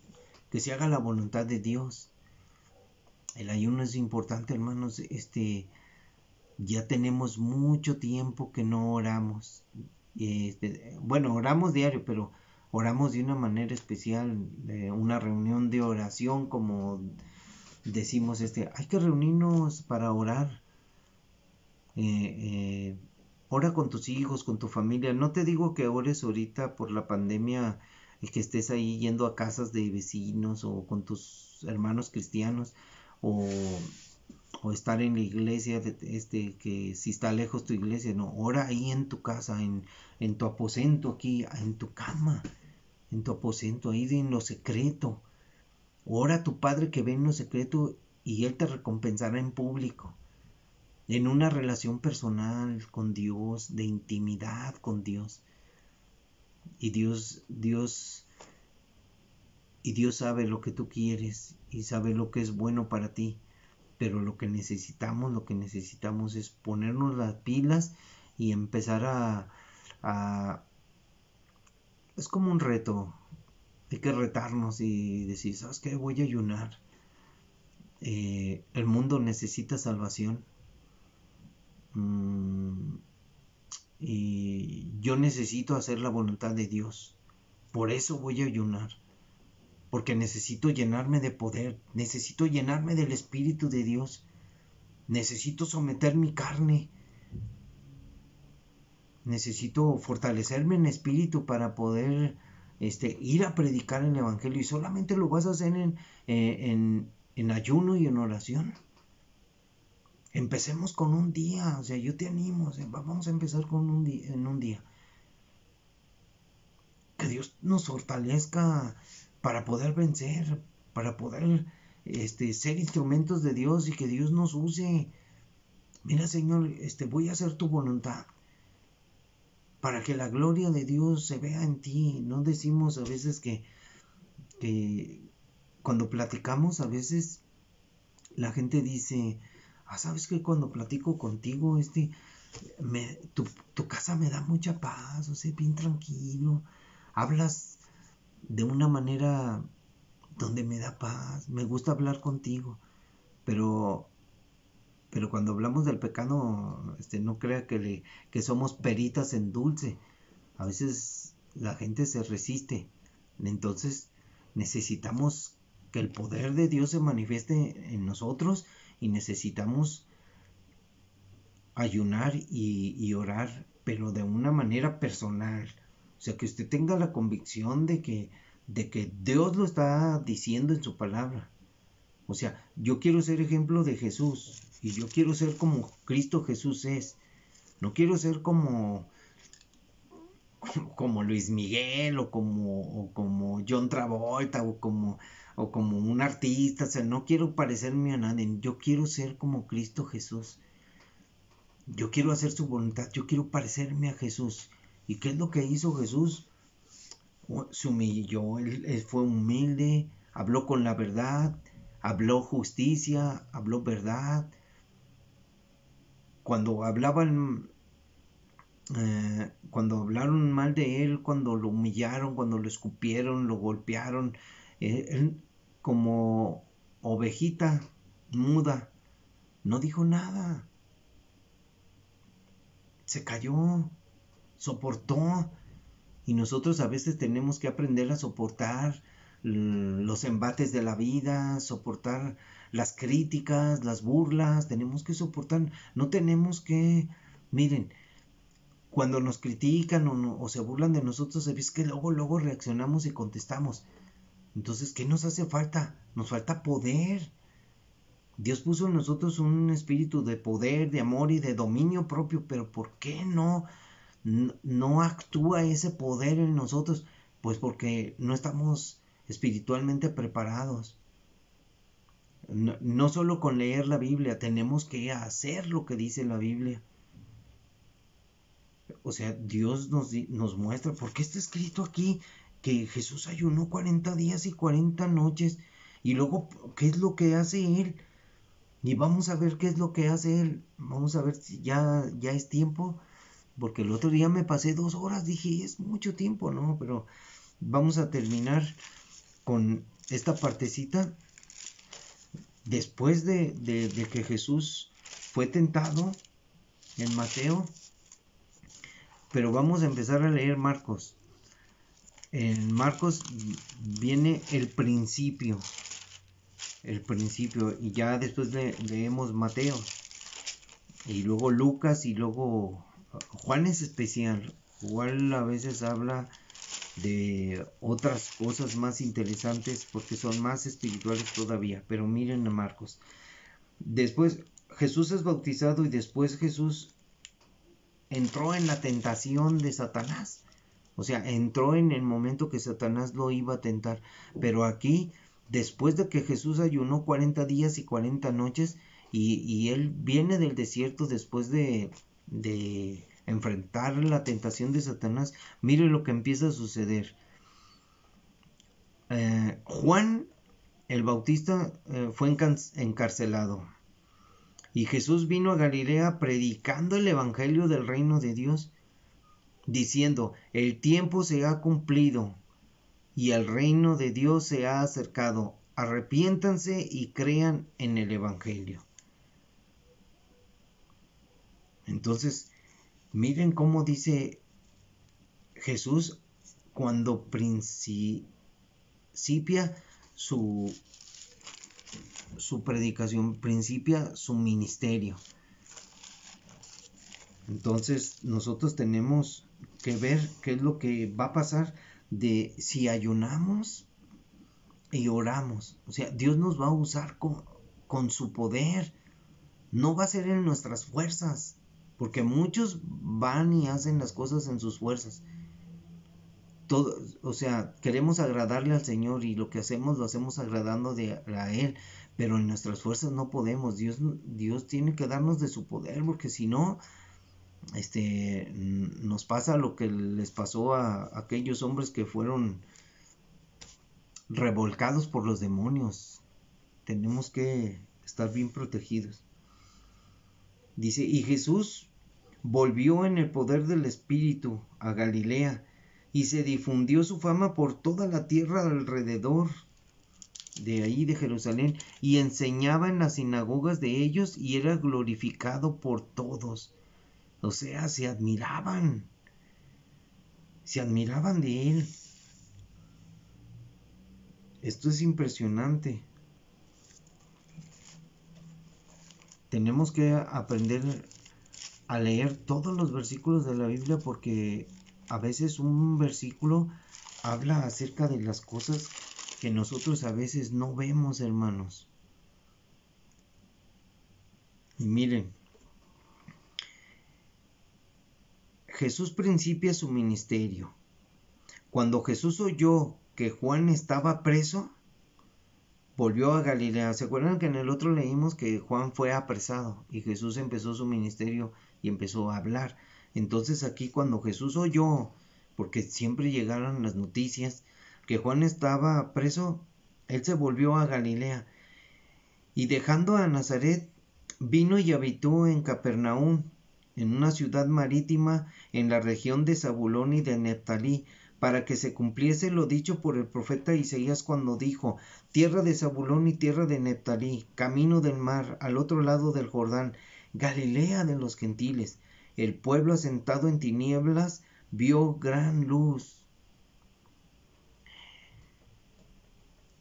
que se haga la voluntad de Dios. El ayuno es importante, hermanos. Ya tenemos mucho tiempo que no oramos. Bueno, oramos diario, pero oramos de una manera especial, una reunión de oración, como decimos, hay que reunirnos para orar. Ora con tus hijos, con tu familia. No te digo que ores ahorita por la pandemia y que estés ahí yendo a casas de vecinos o con tus hermanos cristianos, o, o estar en la iglesia, que si está lejos tu iglesia. No, ora ahí en tu casa, en tu aposento, aquí en tu cama, en tu aposento, ahí en lo secreto. Ora a tu Padre que ve en lo secreto y Él te recompensará en público. En una relación personal con Dios, de intimidad con Dios. Y Dios sabe lo que tú quieres y sabe lo que es bueno para ti. Pero lo que necesitamos es ponernos las pilas y empezar es como un reto. Hay que retarnos y decir, ¿sabes qué? Voy a ayunar. El mundo necesita salvación. Y yo necesito hacer la voluntad de Dios. Por eso voy a ayunar. Porque necesito llenarme de poder, necesito llenarme del Espíritu de Dios, necesito someter mi carne, necesito fortalecerme en espíritu para poder ir a predicar el Evangelio. Y solamente lo vas a hacer en ayuno y en oración. Empecemos con un día, o sea, yo te animo, vamos a empezar con en un día. Que Dios nos fortalezca para poder vencer, para poder ser instrumentos de Dios y que Dios nos use. Mira, Señor, voy a hacer tu voluntad para que la gloria de Dios se vea en ti. No decimos a veces que cuando platicamos, a veces la gente dice, ¿sabes qué? Cuando platico contigo, tu casa me da mucha paz, o sea, bien tranquilo. Hablas de una manera donde me da paz, me gusta hablar contigo, pero cuando hablamos del pecado, no crea que somos peritas en dulce. A veces la gente se resiste, entonces necesitamos que el poder de Dios se manifieste en nosotros y necesitamos ayunar y orar, pero de una manera personal. O sea, que usted tenga la convicción de que Dios lo está diciendo en su palabra. O sea, yo quiero ser ejemplo de Jesús y yo quiero ser como Cristo Jesús es. No quiero ser como Luis Miguel o como John Travolta o como un artista. O sea, no quiero parecerme a nadie. Yo quiero ser como Cristo Jesús. Yo quiero hacer su voluntad. Yo quiero parecerme a Jesús. ¿Y qué es lo que hizo Jesús? Se humilló, él fue humilde, habló con la verdad, habló justicia, habló verdad. Cuando cuando hablaron mal de él, cuando lo humillaron, cuando lo escupieron, lo golpearon, él como ovejita muda, no dijo nada, se cayó, soportó. Y nosotros a veces tenemos que aprender a soportar los embates de la vida, soportar las críticas, las burlas, tenemos que soportar, no tenemos que, miren, cuando nos critican o se burlan de nosotros, es que luego reaccionamos y contestamos. Entonces, ¿qué nos hace falta? Nos falta poder. Dios puso en nosotros un espíritu de poder, de amor y de dominio propio, pero ¿por qué no actúa ese poder en nosotros? Pues porque no estamos espiritualmente preparados. No solo con leer la Biblia, tenemos que hacer lo que dice la Biblia. O sea, Dios nos muestra, porque está escrito aquí que Jesús ayunó 40 días y 40 noches. Y luego, ¿qué es lo que hace Él? Y vamos a ver qué es lo que hace Él. Vamos a ver si ya es tiempo. Porque el otro día me pasé 2 horas, dije, es mucho tiempo, ¿no? Pero vamos a terminar con esta partecita. Después de que Jesús fue tentado en Mateo, pero vamos a empezar a leer Marcos. En Marcos viene el principio, y ya después leemos Mateo, y luego Lucas, y luego Juan es especial. Juan a veces habla de otras cosas más interesantes porque son más espirituales todavía. Pero miren a Marcos. Después Jesús es bautizado y después Jesús entró en la tentación de Satanás. O sea, entró en el momento que Satanás lo iba a tentar. Pero aquí, después de que Jesús ayunó 40 días y 40 noches, y él viene del desierto después de enfrentar la tentación de Satanás, mire lo que empieza a suceder. Juan el Bautista fue encarcelado. Y Jesús vino a Galilea predicando el evangelio del reino de Dios, diciendo, el tiempo se ha cumplido y el reino de Dios se ha acercado. Arrepiéntanse y crean en el evangelio. Entonces, miren cómo dice Jesús cuando principia su predicación, principia su ministerio. Entonces nosotros tenemos que ver qué es lo que va a pasar de si ayunamos y oramos. O sea, Dios nos va a usar con su poder. No va a ser en nuestras fuerzas, porque muchos van y hacen las cosas en sus fuerzas. Todo, o sea, queremos agradarle al Señor y lo que hacemos lo hacemos agradando a Él, pero en nuestras fuerzas no podemos. Dios tiene que darnos de su poder, porque si no, nos pasa lo que les pasó a aquellos hombres que fueron revolcados por los demonios. Tenemos que estar bien protegidos. Dice, y Jesús volvió en el poder del Espíritu a Galilea, y se difundió su fama por toda la tierra alrededor de ahí de Jerusalén, y enseñaba en las sinagogas de ellos, y era glorificado por todos. O sea, se admiraban de él. Esto es impresionante. Tenemos que aprender a leer todos los versículos de la Biblia, porque a veces un versículo habla acerca de las cosas que nosotros a veces no vemos, hermanos. Y miren, Jesús principia su ministerio. Cuando Jesús oyó que Juan estaba preso, volvió a Galilea. ¿Se acuerdan que en el otro leímos que Juan fue apresado y Jesús empezó su ministerio y empezó a hablar? Entonces aquí cuando Jesús oyó, porque siempre llegaron las noticias, que Juan estaba preso, él se volvió a Galilea. Y dejando a Nazaret, vino y habitó en Capernaum, en una ciudad marítima en la región de Zabulón y de Neftalí, para que se cumpliese lo dicho por el profeta Isaías cuando dijo: tierra de Zabulón y tierra de Neftalí, camino del mar, al otro lado del Jordán, Galilea de los gentiles. El pueblo asentado en tinieblas vio gran luz,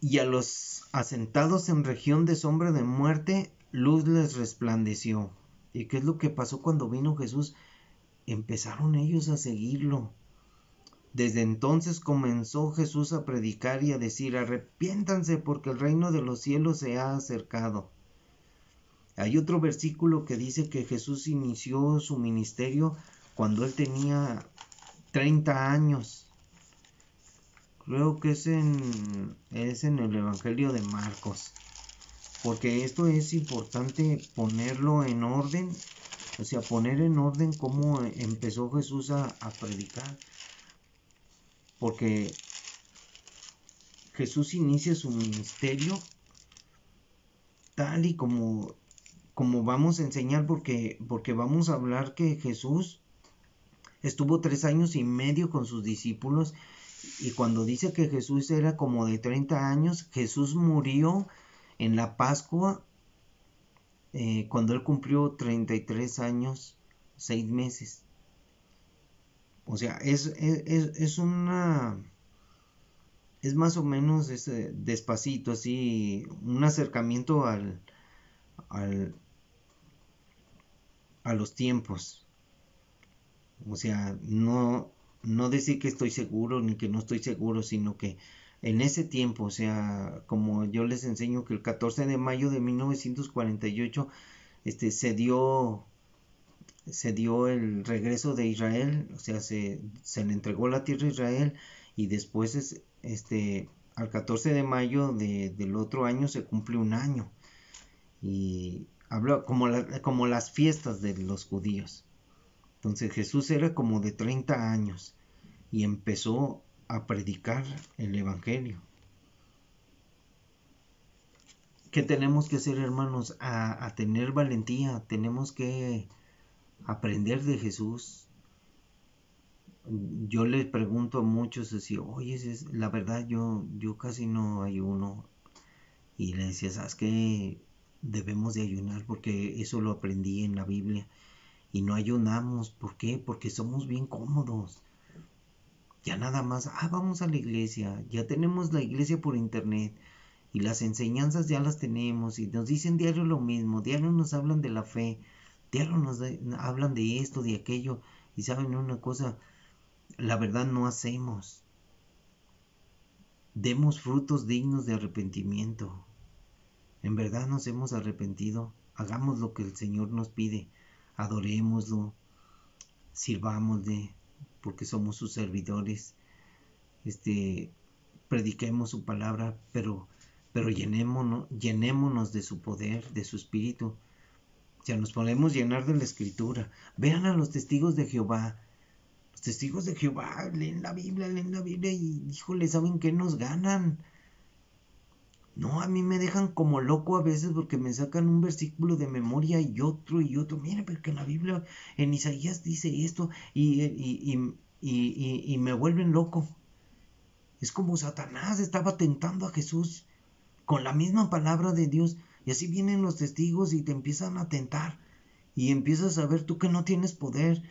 y a los asentados en región de sombra de muerte, luz les resplandeció. ¿Y qué es lo que pasó cuando vino Jesús? Empezaron ellos a seguirlo. Desde entonces comenzó Jesús a predicar y a decir: arrepiéntanse, porque el reino de los cielos se ha acercado. Hay otro versículo que dice que Jesús inició su ministerio cuando él tenía 30 años. Creo que es en el Evangelio de Marcos, porque esto es importante ponerlo en orden, o sea, poner en orden cómo empezó Jesús a predicar, porque Jesús inicia su ministerio tal y como vamos a enseñar, porque vamos a hablar que Jesús estuvo 3 años y medio con sus discípulos. Y cuando dice que Jesús era como de 30 años, Jesús murió en la Pascua cuando él cumplió 33 años, 6 meses. O sea, es más o menos despacito, así, un acercamiento a los tiempos. O sea, no decir que estoy seguro ni que no estoy seguro, sino que en ese tiempo, o sea, como yo les enseño que el 14 de mayo de 1948 se dio el regreso de Israel, o sea, se le entregó la tierra a Israel, y después al 14 de mayo del otro año se cumple un año, y habla como las fiestas de los judíos. Entonces Jesús era como de 30 años y empezó a predicar el Evangelio. ¿Qué tenemos que hacer, hermanos? A tener valentía. Tenemos que aprender de Jesús. Yo les pregunto a muchos así: oye, la verdad yo casi no ayuno. Y le decía: ¿sabes qué? Debemos de ayunar, porque eso lo aprendí en la Biblia. Y no ayunamos. ¿Por qué? Porque somos bien cómodos. Ya nada más, vamos a la iglesia, ya tenemos la iglesia por internet y las enseñanzas ya las tenemos y nos dicen diario lo mismo, diario nos hablan de la fe, diario hablan de esto, de aquello, y saben una cosa, la verdad no hacemos. Demos frutos dignos de arrepentimiento. En verdad nos hemos arrepentido. Hagamos lo que el Señor nos pide. Adorémoslo, sirvámosle, porque somos sus servidores. Prediquemos su palabra, pero llenémonos de su poder, de su espíritu. Ya nos podemos llenar de la escritura. Vean a los testigos de Jehová. Los testigos de Jehová leen la Biblia y, híjole, ¿saben qué nos ganan? No, a mí me dejan como loco a veces porque me sacan un versículo de memoria y otro y otro. Mira, porque en la Biblia, en Isaías dice esto y me vuelven loco. Es como Satanás estaba tentando a Jesús con la misma palabra de Dios. Y así vienen los testigos y te empiezan a tentar. Y empiezas a ver tú que no tienes poder,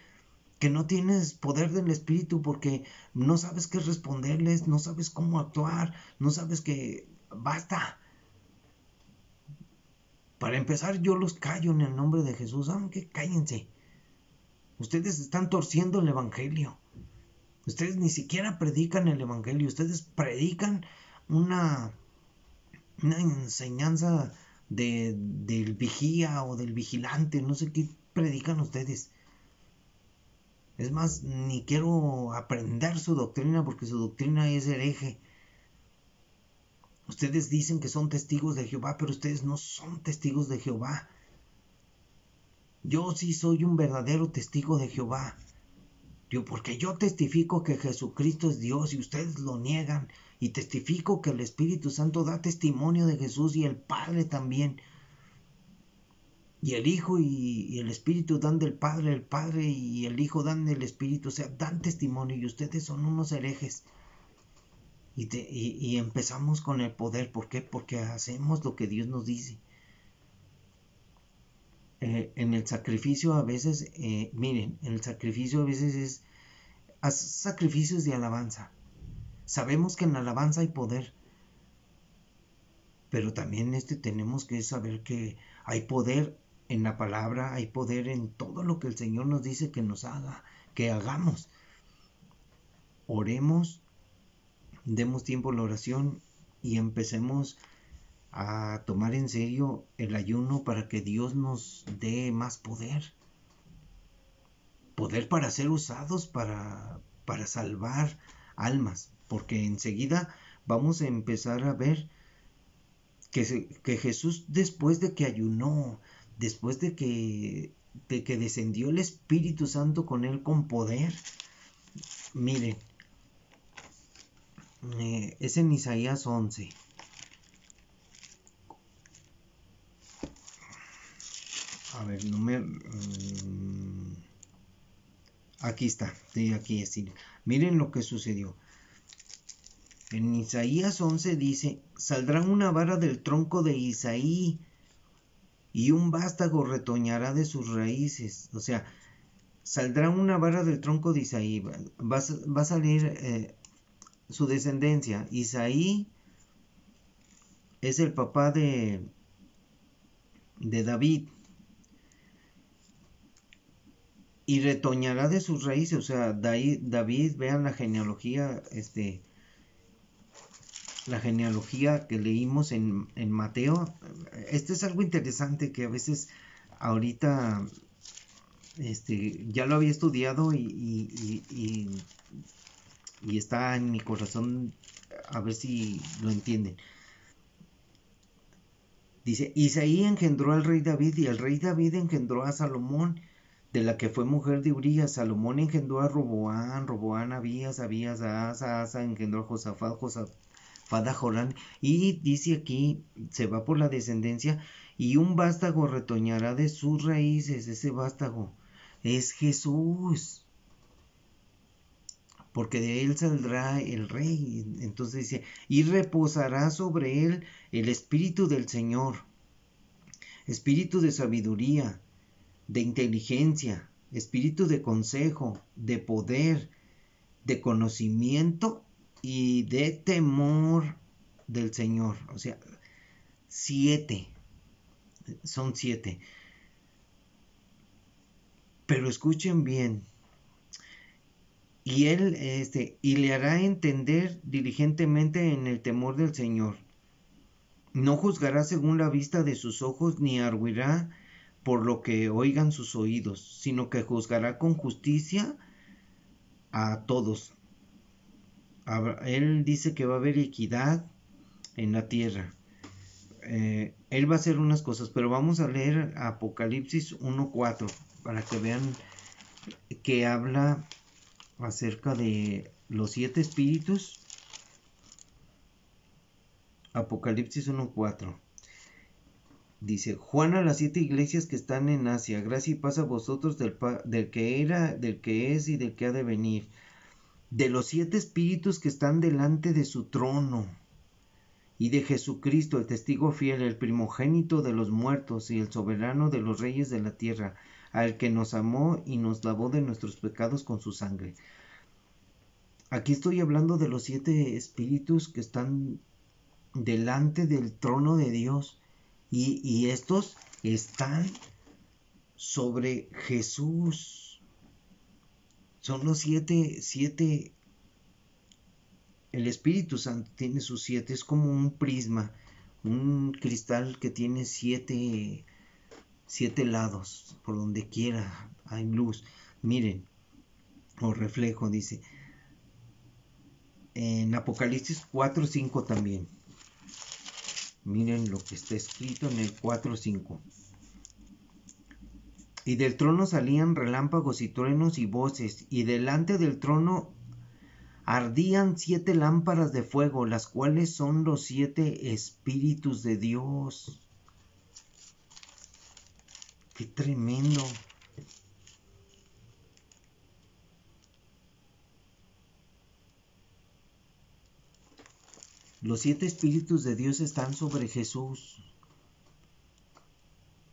que no tienes poder del Espíritu porque no sabes qué responderles, no sabes cómo actuar, no sabes que... Basta. Para empezar, yo los callo en el nombre de Jesús. ¿Saben qué? Cállense. Ustedes están torciendo el Evangelio. Ustedes ni siquiera predican el Evangelio. Ustedes predican una enseñanza del vigía o del vigilante. No sé qué predican ustedes. Es más, ni quiero aprender su doctrina porque su doctrina es hereje. Ustedes dicen que son testigos de Jehová, pero ustedes no son testigos de Jehová. Yo sí soy un verdadero testigo de Jehová. Porque yo testifico que Jesucristo es Dios y ustedes lo niegan. Y testifico que el Espíritu Santo da testimonio de Jesús y el Padre también. Y el Hijo y el Espíritu dan del Padre, el Padre y el Hijo dan del Espíritu. O sea, dan testimonio y ustedes son unos herejes. Y empezamos con el poder. ¿Por qué? Porque hacemos lo que Dios nos dice. En el sacrificio a veces, miren, en el sacrificio a veces haz sacrificios de alabanza. Sabemos que en la alabanza hay poder, pero también tenemos que saber que hay poder en la palabra, hay poder en todo lo que el Señor nos dice que nos haga, que hagamos. Oremos, demos tiempo a la oración y empecemos a tomar en serio el ayuno para que Dios nos dé más poder. Poder para ser usados para salvar almas, porque enseguida vamos a empezar a ver que Jesús, después de que ayunó, después de que descendió el Espíritu Santo con él con poder, miren, es en Isaías 11. A ver, no me... aquí está, estoy aquí. Miren lo que sucedió. En Isaías 11 dice, saldrá una vara del tronco de Isaí y un vástago retoñará de sus raíces. O sea, saldrá una vara del tronco de Isaí. Va a salir su descendencia. Isaí es el papá de David. Y retoñará de sus raíces. O sea, David, vean la genealogía, la genealogía que leímos en Mateo. Esto es algo interesante que a veces ahorita ya lo había estudiado y está en mi corazón, a ver si lo entienden. Dice, Isaí engendró al rey David y el rey David engendró a Salomón, de la que fue mujer de Urías. Salomón engendró a Roboán a Abías, Abías a Asa engendró a Josafat, Josafat a Joram. Y dice aquí, se va por la descendencia, y un vástago retoñará de sus raíces. Ese vástago es Jesús, porque de él saldrá el rey. Entonces dice, y reposará sobre él el espíritu del Señor, espíritu de sabiduría, de inteligencia, espíritu de consejo, de poder, de conocimiento y de temor del Señor. O sea, 7. Son 7. Pero escuchen bien. Y él, y le hará entender diligentemente en el temor del Señor. No juzgará según la vista de sus ojos, ni arguirá por lo que oigan sus oídos, sino que juzgará con justicia a todos. Él dice que va a haber equidad en la tierra. Él va a hacer unas cosas, pero vamos a leer Apocalipsis 1:4 para que vean que habla acerca de los 7 espíritus. Apocalipsis 1:4 dice: Juan a las 7 iglesias que están en Asia, gracia y paz a vosotros del que era, del que es y del que ha de venir, de los 7 espíritus que están delante de su trono, y de Jesucristo, el testigo fiel, el primogénito de los muertos y el soberano de los reyes de la tierra, al que nos amó y nos lavó de nuestros pecados con su sangre. Aquí estoy hablando de los 7 espíritus que están delante del trono de Dios, y estos están sobre Jesús. Son los 7. El Espíritu Santo tiene sus 7, es como un prisma, un cristal que tiene 7 lados, por donde quiera hay luz. Miren, o reflejo, dice en Apocalipsis 4:5 también. Miren lo que está escrito en el 4:5. Y del trono salían relámpagos y truenos y voces, y delante del trono ardían 7 lámparas de fuego, las cuales son los 7 espíritus de Dios. ¡Qué tremendo! Los 7 espíritus de Dios están sobre Jesús.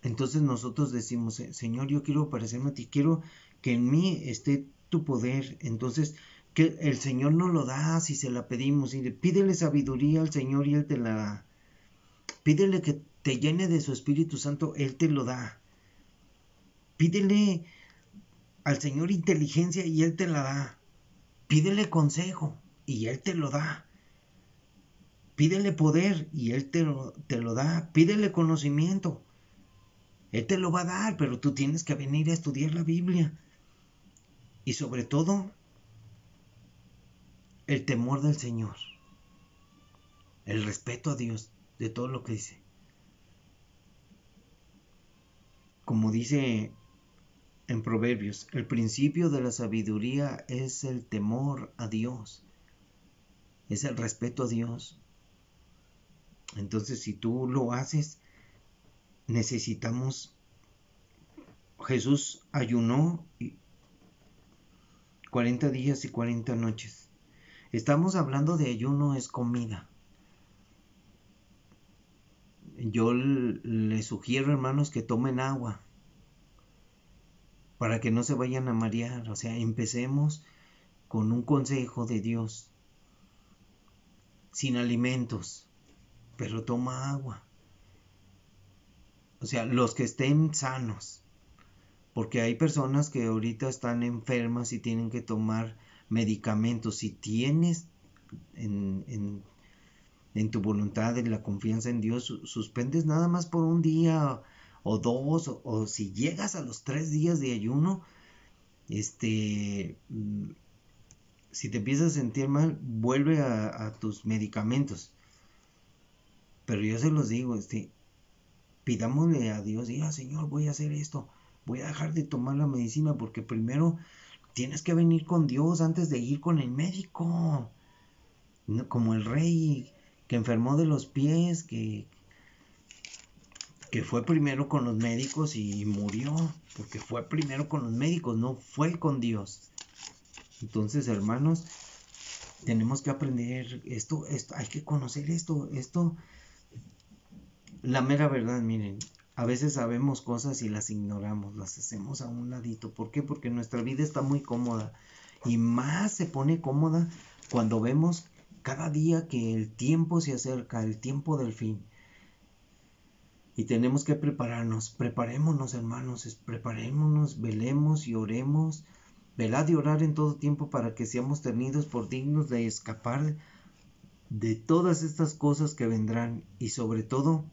Entonces nosotros decimos: Señor, yo quiero parecerme a ti, quiero que en mí esté tu poder. Entonces, que el Señor nos lo da si se la pedimos. Y pídele sabiduría al Señor y Él te la da. Pídele que te llene de su Espíritu Santo, Él te lo da. Pídele al Señor inteligencia y Él te la da. Pídele consejo y Él te lo da. Pídele poder y Él te lo da. Pídele conocimiento. Él te lo va a dar, pero tú tienes que venir a estudiar la Biblia. Y sobre todo, el temor del Señor. El respeto a Dios de todo lo que dice. Como dice en Proverbios, el principio de la sabiduría es el temor a Dios. Es el respeto a Dios. Entonces, si tú lo haces, necesitamos. Jesús ayunó 40 días y 40 noches. Estamos hablando de ayuno, es comida. Yo les sugiero, hermanos, que tomen agua para que no se vayan a marear. O sea, empecemos con un consejo de Dios. Sin alimentos, pero toma agua. O sea, los que estén sanos. Porque hay personas que ahorita están enfermas y tienen que tomar medicamentos. Si tienes en tu voluntad, en la confianza en Dios, suspendes nada más por un día o 2, o si llegas a los 3 días de ayuno, si te empiezas a sentir mal, vuelve a tus medicamentos. Pero yo se los digo, pidámosle a Dios: diga, Señor, voy a hacer esto, voy a dejar de tomar la medicina, porque primero tienes que venir con Dios antes de ir con el médico. No, como el rey que enfermó de los pies, que fue primero con los médicos y murió, porque fue primero con los médicos, no fue con Dios. Entonces, hermanos, tenemos que aprender esto, hay que conocer esto, la mera verdad. Miren, a veces sabemos cosas y las ignoramos, las hacemos a un ladito. ¿Por qué? Porque nuestra vida está muy cómoda Y más se pone cómoda cuando vemos cada día que el tiempo se acerca, el tiempo del fin. Y tenemos que preparémonos hermanos, preparémonos, velemos y oremos. Velad y orar en todo tiempo para que seamos tenidos por dignos de escapar de todas estas cosas que vendrán y sobre todo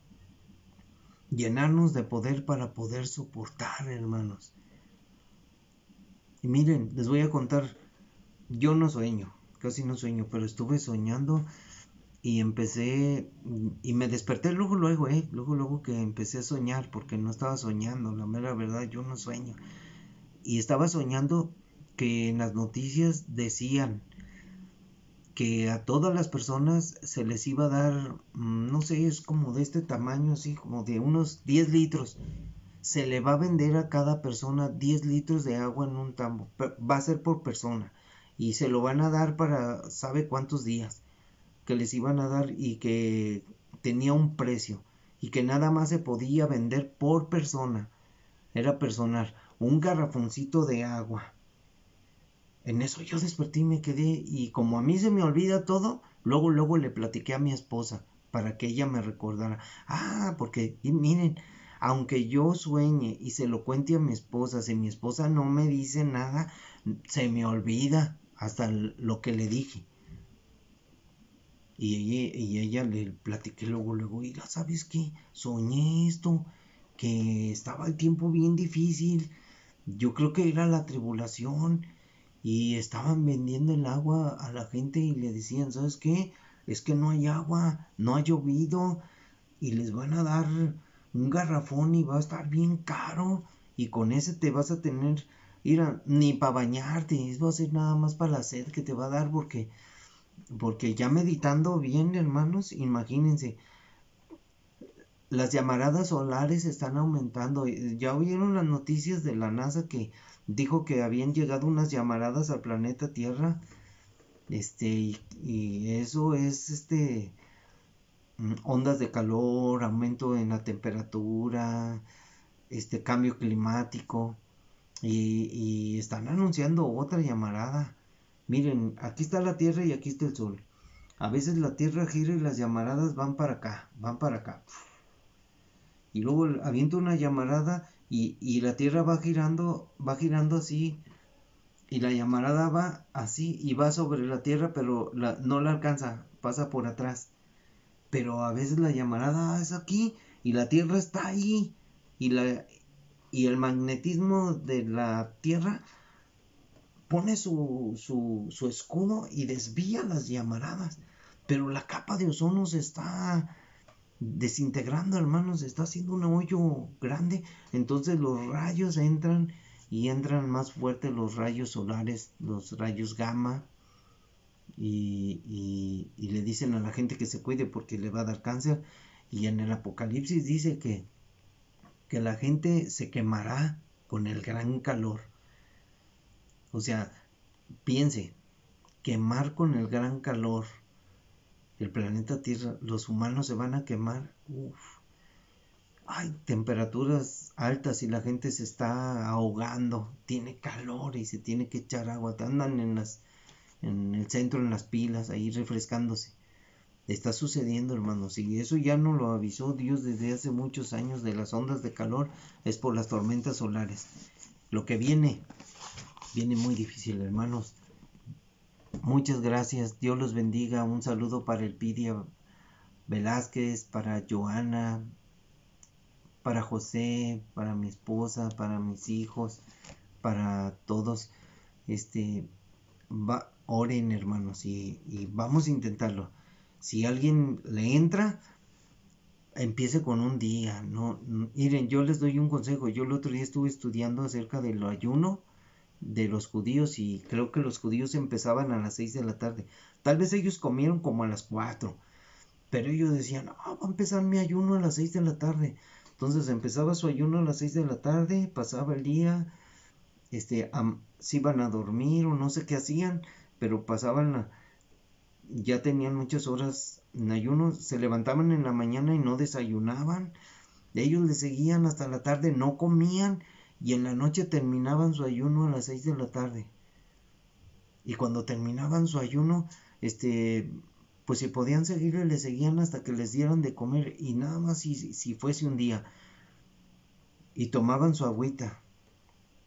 llenarnos de poder para poder soportar, hermanos. Y miren, les voy a contar, yo no sueño, casi no sueño, pero estuve soñando y empecé, y me desperté luego que empecé a soñar, porque no estaba soñando, la mera verdad, yo no sueño. Y estaba soñando que en las noticias decían que a todas las personas se les iba a dar, no sé, es como de este tamaño, así como de unos 10 litros. Se le va a vender a cada persona 10 litros de agua en un tambo. Va a ser por persona. Y se lo van a dar para sabe cuántos días que les iban a dar y que tenía un precio. Y que nada más se podía vender por persona. Era personal. Un garrafoncito de agua. En eso yo desperté y me quedé. Y como a mí se me olvida todo, luego le platiqué a mi esposa para que ella me recordara. Porque, y miren, aunque yo sueñe y se lo cuente a mi esposa, si mi esposa no me dice nada, se me olvida hasta lo que le dije. Y ella le platiqué luego, y ¿sabes qué? Soñé esto, que estaba el tiempo bien difícil. Yo creo que era la tribulación y estaban vendiendo el agua a la gente y le decían, ¿sabes qué? Es que no hay agua, no ha llovido y les van a dar un garrafón y va a estar bien caro y con ese te vas a tener, mira, ni para bañarte, eso va a ser nada más para la sed que te va a dar porque ya meditando bien, hermanos, imagínense, las llamaradas solares están aumentando. Ya oyeron las noticias de la NASA que dijo que habían llegado unas llamaradas al planeta Tierra. Y eso es ondas de calor, aumento en la temperatura, cambio climático. Y están anunciando otra llamarada. Miren, aquí está la Tierra y aquí está el Sol. A veces la Tierra gira y las llamaradas van para acá, van para acá. Y luego avienta una llamarada y la Tierra va girando así. Y la llamarada va así y va sobre la Tierra, pero no la alcanza, pasa por atrás. Pero a veces la llamarada es aquí y la Tierra está ahí. Y el magnetismo de la Tierra pone su escudo y desvía las llamaradas. Pero la capa de ozono se está desintegrando, hermanos, se está haciendo un hoyo grande. Entonces los rayos entran y entran más fuertes los rayos solares, los rayos gamma. Y le dicen a la gente que se cuide porque le va a dar cáncer. Y en el Apocalipsis dice que la gente se quemará con el gran calor. O sea, piense, quemar con el gran calor el planeta Tierra, los humanos se van a quemar. Hay temperaturas altas y la gente se está ahogando, tiene calor y se tiene que echar agua. Andan en el centro, en las pilas, ahí refrescándose. Está sucediendo, hermanos, y eso ya no lo avisó Dios desde hace muchos años de las ondas de calor, es por las tormentas solares. Lo que viene muy difícil, hermanos. Muchas gracias, Dios los bendiga. Un saludo para Elpidia Velázquez, para Joana, para José, para mi esposa, para mis hijos, para todos. Oren, hermanos, y vamos a intentarlo. Si alguien le entra, empiece con un día. Miren, yo les doy un consejo. Yo el otro día estuve estudiando acerca del ayuno de los judíos y creo que los judíos empezaban a las 6 de la tarde. Tal vez ellos comieron como a las 4, pero ellos decían, va a empezar mi ayuno a las 6 de la tarde. Entonces empezaba su ayuno a las 6 de la tarde, pasaba el día, se iban a dormir o no sé qué hacían, pero ya tenían muchas horas en ayuno, se levantaban en la mañana y no desayunaban, ellos le seguían hasta la tarde, no comían y en la noche terminaban su ayuno a las 6 de la tarde. Y cuando terminaban su ayuno, pues si podían seguirle, le seguían hasta que les dieran de comer, y nada más si fuese un día. Y tomaban su agüita,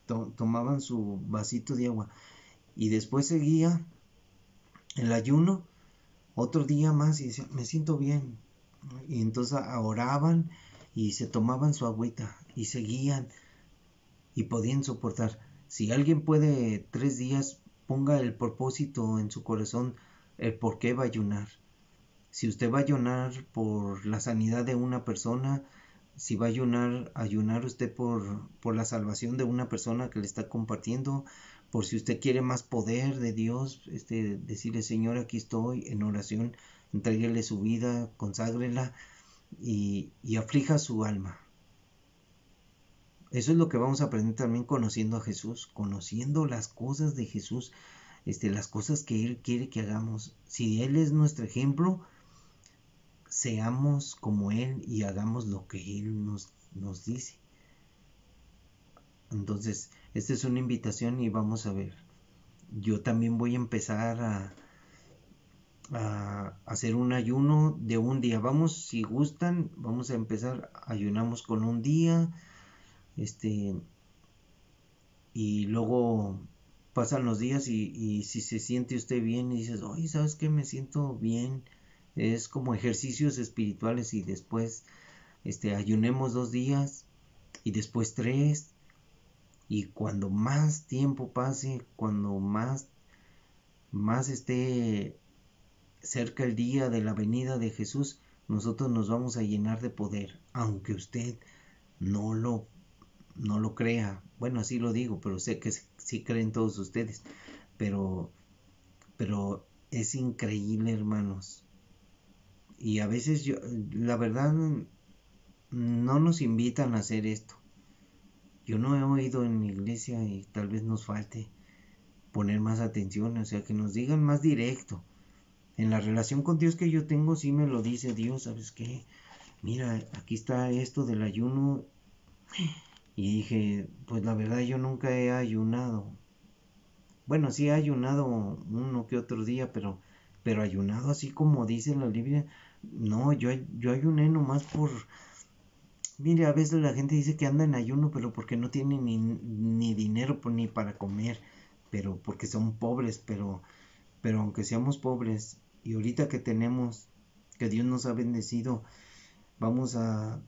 tomaban su vasito de agua, y después seguía el ayuno otro día más y decían, me siento bien. Y entonces oraban y se tomaban su agüita y seguían y podían soportar. Si alguien puede 3 días, ponga el propósito en su corazón, el por qué va a ayunar. Si usted va a ayunar por la sanidad de una persona, si va a ayunar usted por la salvación de una persona que le está compartiendo, por si usted quiere más poder de Dios, decirle, Señor, aquí estoy en oración, entréguele su vida, conságrela y aflija su alma. Eso es lo que vamos a aprender también conociendo a Jesús, conociendo las cosas de Jesús, las cosas que Él quiere que hagamos. Si Él es nuestro ejemplo, seamos como Él y hagamos lo que Él nos dice. Entonces, esta es una invitación y vamos a ver. Yo también voy a empezar a hacer un ayuno de un día. Vamos, si gustan, vamos a empezar, ayunamos con un día, y luego pasan los días y si se siente usted bien y dices, oye, ¿sabes qué? Me siento bien. Es como ejercicios espirituales y después ayunemos 2 días y después 3, y cuando más tiempo pase, cuando más esté cerca el día de la venida de Jesús, nosotros nos vamos a llenar de poder, aunque usted no lo crea. Bueno, así lo digo, pero sé que sí creen todos ustedes, pero es increíble, hermanos. Y a veces la verdad, no nos invitan a hacer esto. Yo no he oído en mi iglesia y tal vez nos falte poner más atención, o sea, que nos digan más directo. En la relación con Dios que yo tengo, sí me lo dice Dios, ¿sabes qué? Mira, aquí está esto del ayuno. Y dije, pues la verdad yo nunca he ayunado. Bueno, sí he ayunado uno que otro día, pero ayunado así como dice la Biblia, no, yo ayuné nomás por... Mire, a veces la gente dice que anda en ayuno, pero porque no tiene ni dinero ni para comer, pero porque son pobres, pero aunque seamos pobres, y ahorita que tenemos, que Dios nos ha bendecido, vamos a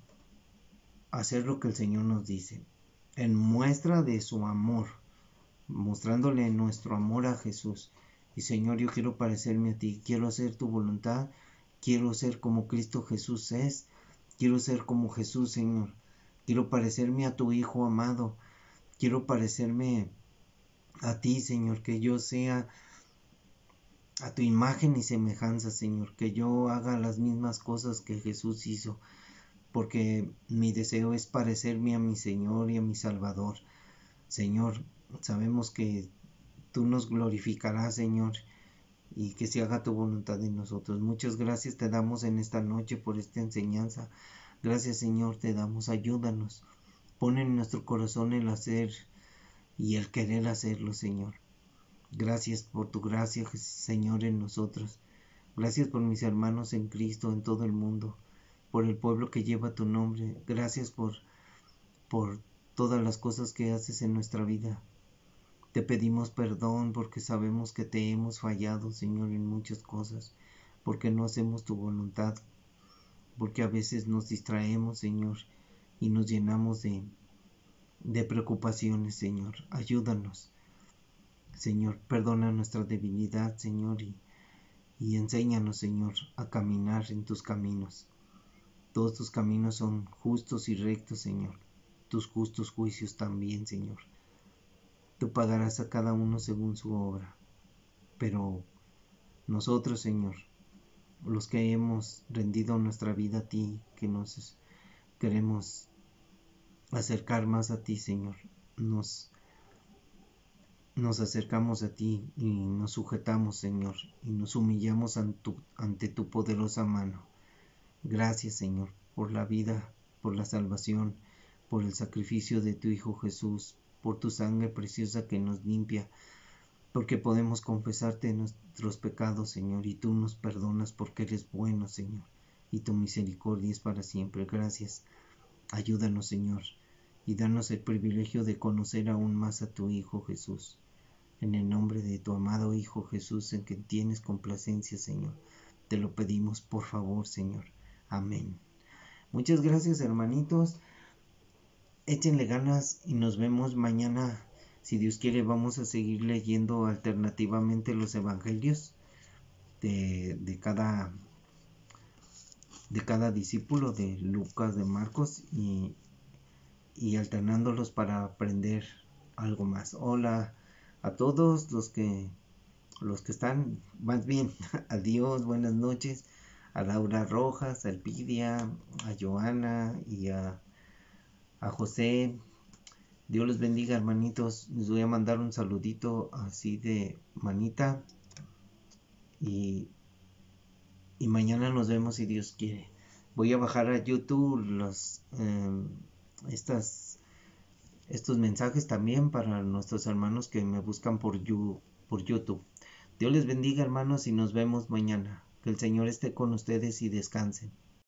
hacer lo que el Señor nos dice, en muestra de su amor, mostrándole nuestro amor a Jesús. Y Señor, yo quiero parecerme a ti, quiero hacer tu voluntad, quiero ser como Cristo Jesús es, quiero ser como Jesús, Señor. Quiero parecerme a tu Hijo amado, quiero parecerme a ti, Señor, que yo sea a tu imagen y semejanza, Señor, que yo haga las mismas cosas que Jesús hizo, porque mi deseo es parecerme a mi Señor y a mi Salvador. Señor, sabemos que tú nos glorificarás, Señor, y que se haga tu voluntad en nosotros. Muchas gracias te damos en esta noche por esta enseñanza. Gracias, Señor, te damos, ayúdanos. Pon en nuestro corazón el hacer y el querer hacerlo, Señor. Gracias por tu gracia, Señor, en nosotros. Gracias por mis hermanos en Cristo en todo el mundo, por el pueblo que lleva tu nombre. Gracias por todas las cosas que haces en nuestra vida. Te pedimos perdón porque sabemos que te hemos fallado, Señor, en muchas cosas, porque no hacemos tu voluntad, porque a veces nos distraemos, Señor, y nos llenamos de preocupaciones, Señor. Ayúdanos, Señor, perdona nuestra debilidad, Señor, y enséñanos, Señor, a caminar en tus caminos. Todos tus caminos son justos y rectos, Señor. Tus justos juicios también, Señor. Tú pagarás a cada uno según su obra. Pero nosotros, Señor, los que hemos rendido nuestra vida a ti, que nos queremos acercar más a ti, Señor, nos acercamos a ti y nos sujetamos, Señor, y nos humillamos ante tu poderosa mano. Gracias, Señor, por la vida, por la salvación, por el sacrificio de tu Hijo Jesús, por tu sangre preciosa que nos limpia, porque podemos confesarte nuestros pecados, Señor, y tú nos perdonas porque eres bueno, Señor, y tu misericordia es para siempre. Gracias. Ayúdanos, Señor, y danos el privilegio de conocer aún más a tu Hijo Jesús. En el nombre de tu amado Hijo Jesús, en que tienes complacencia, Señor, te lo pedimos por favor, Señor. Amén. Muchas gracias, hermanitos. Échenle ganas y nos vemos mañana. Si Dios quiere, vamos a seguir leyendo alternativamente los evangelios de cada discípulo, de Lucas, de Marcos, y alternándolos para aprender algo más. Hola a todos los que están, más bien, adiós, buenas noches, a Laura Rojas, a Elpidia, a Joana y a José. Dios los bendiga, hermanitos. Les voy a mandar un saludito así de manita, y mañana nos vemos si Dios quiere. Voy a bajar a YouTube estos mensajes también para nuestros hermanos que me buscan por YouTube. Dios les bendiga, hermanos, y nos vemos mañana. Que el Señor esté con ustedes y descansen.